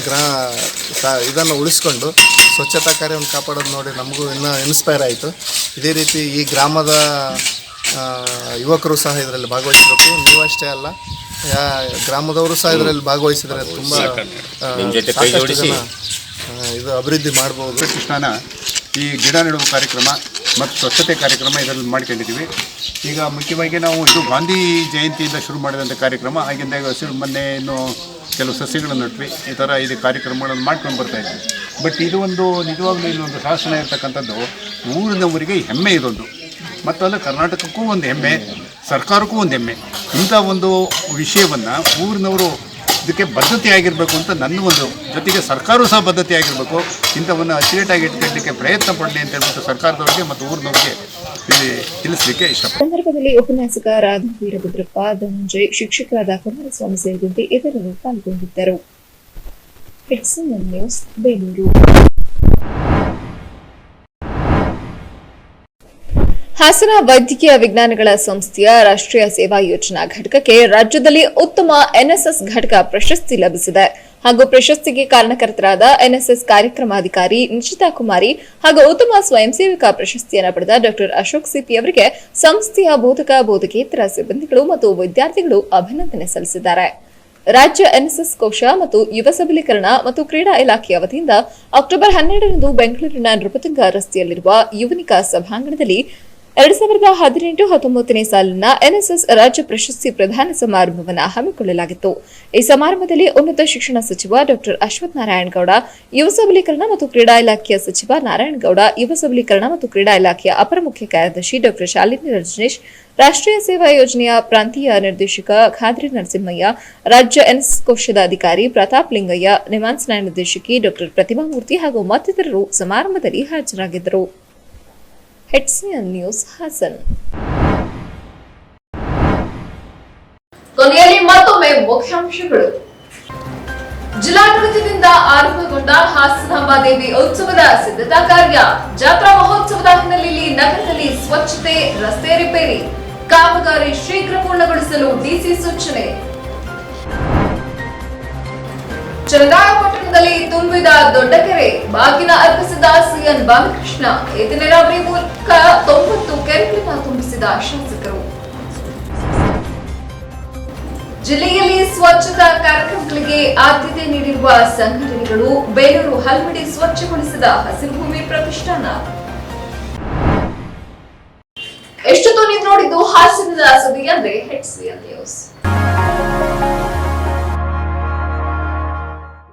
ಇದನ್ನು ಉಳಿಸ್ಕೊಂಡು ಸ್ವಚ್ಛತಾ ಕಾರ್ಯವನ್ನು ಕಾಪಾಡೋದು ನೋಡಿ ನಮಗೂ ಇನ್ನೂ ಇನ್ಸ್ಪೈರ್ ಆಯಿತು. ಇದೇ ರೀತಿ ಈ ಗ್ರಾಮದ ಯುವಕರು ಸಹ ಇದರಲ್ಲಿ ಭಾಗವಹಿಸಬೇಕು. ನೀವಷ್ಟೇ ಅಲ್ಲ, ಗ್ರಾಮದವರು ಸಹ ಇದರಲ್ಲಿ ಭಾಗವಹಿಸಿದರೆ ತುಂಬ ಸಾಕಷ್ಟು ಜನ ಇದು ಅಭಿವೃದ್ಧಿ ಮಾಡ್ಬೋದು. ಪ್ರತಿಷ್ಠಾನ ಈ ಗಿಡ ನೆಡುವ ಕಾರ್ಯಕ್ರಮ ಮತ್ತು ಸ್ವಚ್ಛತೆ ಕಾರ್ಯಕ್ರಮ ಇದರಲ್ಲಿ ಮಾಡ್ಕೊಂಡಿದ್ದೀವಿ. ಈಗ ಮುಖ್ಯವಾಗಿ ನಾವು ಇದು ಗಾಂಧಿ ಜಯಂತಿಯಿಂದ ಶುರು ಮಾಡಿದಂಥ ಕಾರ್ಯಕ್ರಮ. ಆಗಿಂದಾಗ ಹಸಿರು ಮೊನ್ನೆ ಇನ್ನು ಕೆಲವು ಸಸ್ಯಗಳನ್ನು ನಟ್ವಿ. ಈ ಥರ ಇದು ಕಾರ್ಯಕ್ರಮಗಳನ್ನು ಮಾಡ್ಕೊಂಡು ಬರ್ತಾಯಿದ್ವಿ. ಬಟ್ ಇದು ಒಂದು ನಿಜವಾಗ್ಲೂ ಇಲ್ಲೊಂದು ಶಾಸನ ಇರ್ತಕ್ಕಂಥದ್ದು ಊರಿನವರಿಗೆ ಹೆಮ್ಮೆ ಇದೊಂದು. ಮತ್ತು ಅಲ್ಲ ಕರ್ನಾಟಕಕ್ಕೂ ಒಂದು ಹೆಮ್ಮೆ, ಸರ್ಕಾರಕ್ಕೂ ಒಂದು ಹೆಮ್ಮೆ. ಇಂಥ ಒಂದು ವಿಷಯವನ್ನು ಊರಿನವರು ಇದಕ್ಕೆ ಬದ್ಧತೆ ಆಗಿರಬೇಕು ಅಂತ ನನ್ನ ಒಂದು, ಜೊತೆಗೆ ಸರ್ಕಾರವೂ ಸಹ ಬದ್ಧತೆ ಆಗಿರಬೇಕು. ಇಂಥವನ್ನು ಅಚ್ಚುಕಟ್ಟಾಗಿ ಇಟ್ಕೊಳ್ಳಲಿಕ್ಕೆ ಪ್ರಯತ್ನ ಪಡಲಿ ಅಂತ ಹೇಳ್ಬಿಟ್ಟು ಸರ್ಕಾರದವರಿಗೆ ಮತ್ತು ಊರಿನವರಿಗೆ ಇಲ್ಲಿ ತಿಳಿಸಲಿಕ್ಕೆ ಇಷ್ಟಪಡ್ತೀನಿ. ಸಂದರ್ಭದಲ್ಲಿ ಉಪನ್ಯಾಸಕ ರಾಧಾ ವೀರಭದ್ರಪ್ಪ, ಧನಂಜಯ್, ಶಿಕ್ಷಕರಾದ ಕುಮಾರಸ್ವಾಮಿ ಸೇರಿದಂತೆ ಇತರರು ಪಾಲ್ಗೊಂಡಿದ್ದರು. Hodson news, Belur. ಹಾಸನ ವೈದ್ಯಕೀಯ ವಿಜ್ಞಾನಗಳ ಸಂಸ್ಥೆಯ ರಾಷ್ಟ್ರೀಯ ಸೇವಾ ಯೋಜನಾ ಘಟಕಕ್ಕೆ ರಾಜ್ಯದಲ್ಲಿ ಉತ್ತಮ ಎನ್ಎಸ್ಎಸ್ ಘಟಕ ಪ್ರಶಸ್ತಿ ಲಭಿಸಿದೆ. ಹಾಗೂ ಪ್ರಶಸ್ತಿಗೆ ಕಾರಣಕರ್ತರಾದ ಎನ್ಎಸ್ಎಸ್ ಕಾರ್ಯಕ್ರಮಾಧಿಕಾರಿ ನಿಶಿತಾ ಕುಮಾರಿ ಹಾಗೂ ಉತ್ತಮ ಸ್ವಯಂ ಸೇವಕ ಪ್ರಶಸ್ತಿಯನ್ನು ಪಡೆದ ಡಾ ಅಶೋಕ್ ಸಿಪಿ ಅವರಿಗೆ ಸಂಸ್ಥೆಯ ಬೋಧಕ ಬೋಧಕೇತರ ಸಿಬ್ಬಂದಿಗಳು ಮತ್ತು ವಿದ್ಯಾರ್ಥಿಗಳು ಅಭಿನಂದನೆ ಸಲ್ಲಿಸಿದ್ದಾರೆ. ರಾಜ್ಯ ಎನ್ಎಸ್ಎಸ್ ಕೋಶ ಮತ್ತು ಯುವ ಸಬಲೀಕರಣ ಮತ್ತು ಕ್ರೀಡಾ ಇಲಾಖೆಯ ವತಿಯಿಂದ ಅಕ್ಟೋಬರ್ 12ರಂದು ಬೆಂಗಳೂರಿನ ನೃಪತುಂಗ ರಸ್ತೆಯಲ್ಲಿರುವ ಯುವನಿಕಾ ಸಭಾಂಗಣದಲ್ಲಿ 2018-19ನೇ ಸಾಲಿನ ಎನ್ಎಸ್ಎಸ್ ರಾಜ್ಯ ಪ್ರಶಸ್ತಿ ಪ್ರದಾನ ಸಮಾರಂಭವನ್ನು ಹಮ್ಮಿಕೊಳ್ಳಲಾಗಿತ್ತು. ಈ ಸಮಾರಂಭದಲ್ಲಿ ಉನ್ನತ ಶಿಕ್ಷಣ ಸಚಿವ ಡಾ ಅಶ್ವಥ್ ನಾರಾಯಣಗೌಡ, ಯುವ ಸಬಲೀಕರಣ ಮತ್ತು ಕ್ರೀಡಾ ಇಲಾಖೆಯ ಸಚಿವ ನಾರಾಯಣಗೌಡ, ಯುವ ಸಬಲೀಕರಣ ಮತ್ತು ಕ್ರೀಡಾ ಇಲಾಖೆಯ ಅಪರ ಮುಖ್ಯ ಕಾರ್ಯದರ್ಶಿ ಡಾ ಶಾಲಿನಿ ರಜನೀಶ್, ರಾಷ್ಟ್ರೀಯ ಸೇವಾ ಯೋಜನೆಯ ಪ್ರಾಂತೀಯ ನಿರ್ದೇಶಕ ಖಾದ್ರಿ ನರಸಿಂಹಯ್ಯ, ರಾಜ್ಯ ಎನ್ಎಸ್ಎಸ್ ಕೋಶದ ಅಧಿಕಾರಿ ಪ್ರತಾಪ್ ಲಿಂಗಯ್ಯ, ನಿಮಾನ್ಸ್ ನಿರ್ದೇಶಕಿ ಡಾ ಪ್ರತಿಭಾಮೂರ್ತಿ ಹಾಗೂ ಮತ್ತಿತರರು ಸಮಾರಂಭದಲ್ಲಿ ಹಾಜರಾಗಿದ್ದರು. HCN news Hassan. ಕೊನೆಯಲ್ಲಿ ಮತ್ತೊಮ್ಮೆ ಮುಖ್ಯಾಂಶಗಳು. ಜಿಲ್ಲಾಡಳಿತದಿಂದ ಆರಂಭಗೊಂಡ ಹಾಸನಾಂಬಾದೇವಿ ಉತ್ಸವದ ಸಿದ್ಧತಾ ಕಾರ್ಯ. ಜಾತ್ರಾ ಮಹೋತ್ಸವದ ಹಿನ್ನೆಲೆಯಲ್ಲಿ ನಗರದಲ್ಲಿ ಸ್ವಚ್ಛತೆ, ರಸ್ತೆ ರಿಪೇರಿ, ಕಾಮಗಾರಿ ಶೀಘ್ರ ಪೂರ್ಣಗೊಳಿಸಲು ಡಿಸಿ ಸೂಚನೆ. ಚನ್ನರಾಯಪಟ್ಟಣದಲ್ಲಿ ತುಂಬಿದ ದೊಡ್ಡ ಕೆರೆ, ಬಾಗಿನ ಅರ್ಪಿಸಿದ ಸಿಎನ್ ಬಾಲಕೃಷ್ಣ. ಏತ ನೀರಾವರಿ ಮೂಲಕ 90 ಕೆರೆಗಳನ್ನು ತುಂಬಿಸಿದ ಶಾಸಕರು. ಜಿಲ್ಲೆಯಲ್ಲಿ ಸ್ವಚ್ಛತಾ ಕಾರ್ಯಕ್ರಮಗಳಿಗೆ ಆದ್ಯತೆ ನೀಡಿರುವ ಸಂಘಟನೆಗಳು. ಬೇಲೂರು ಹಲ್ಮಿಡಿ ಸ್ವಚ್ಛಗೊಳಿಸಿದ ಹಸಿರುಭೂಮಿ ಪ್ರತಿಷ್ಠಾನ. ಎಷ್ಟೊತ್ತು ನೀವು ನೋಡಿದ್ದು ಹಾಸನದ ಸುದ್ದಿ ಅಂದ್ರೆ HCN ನ್ಯೂಸ್.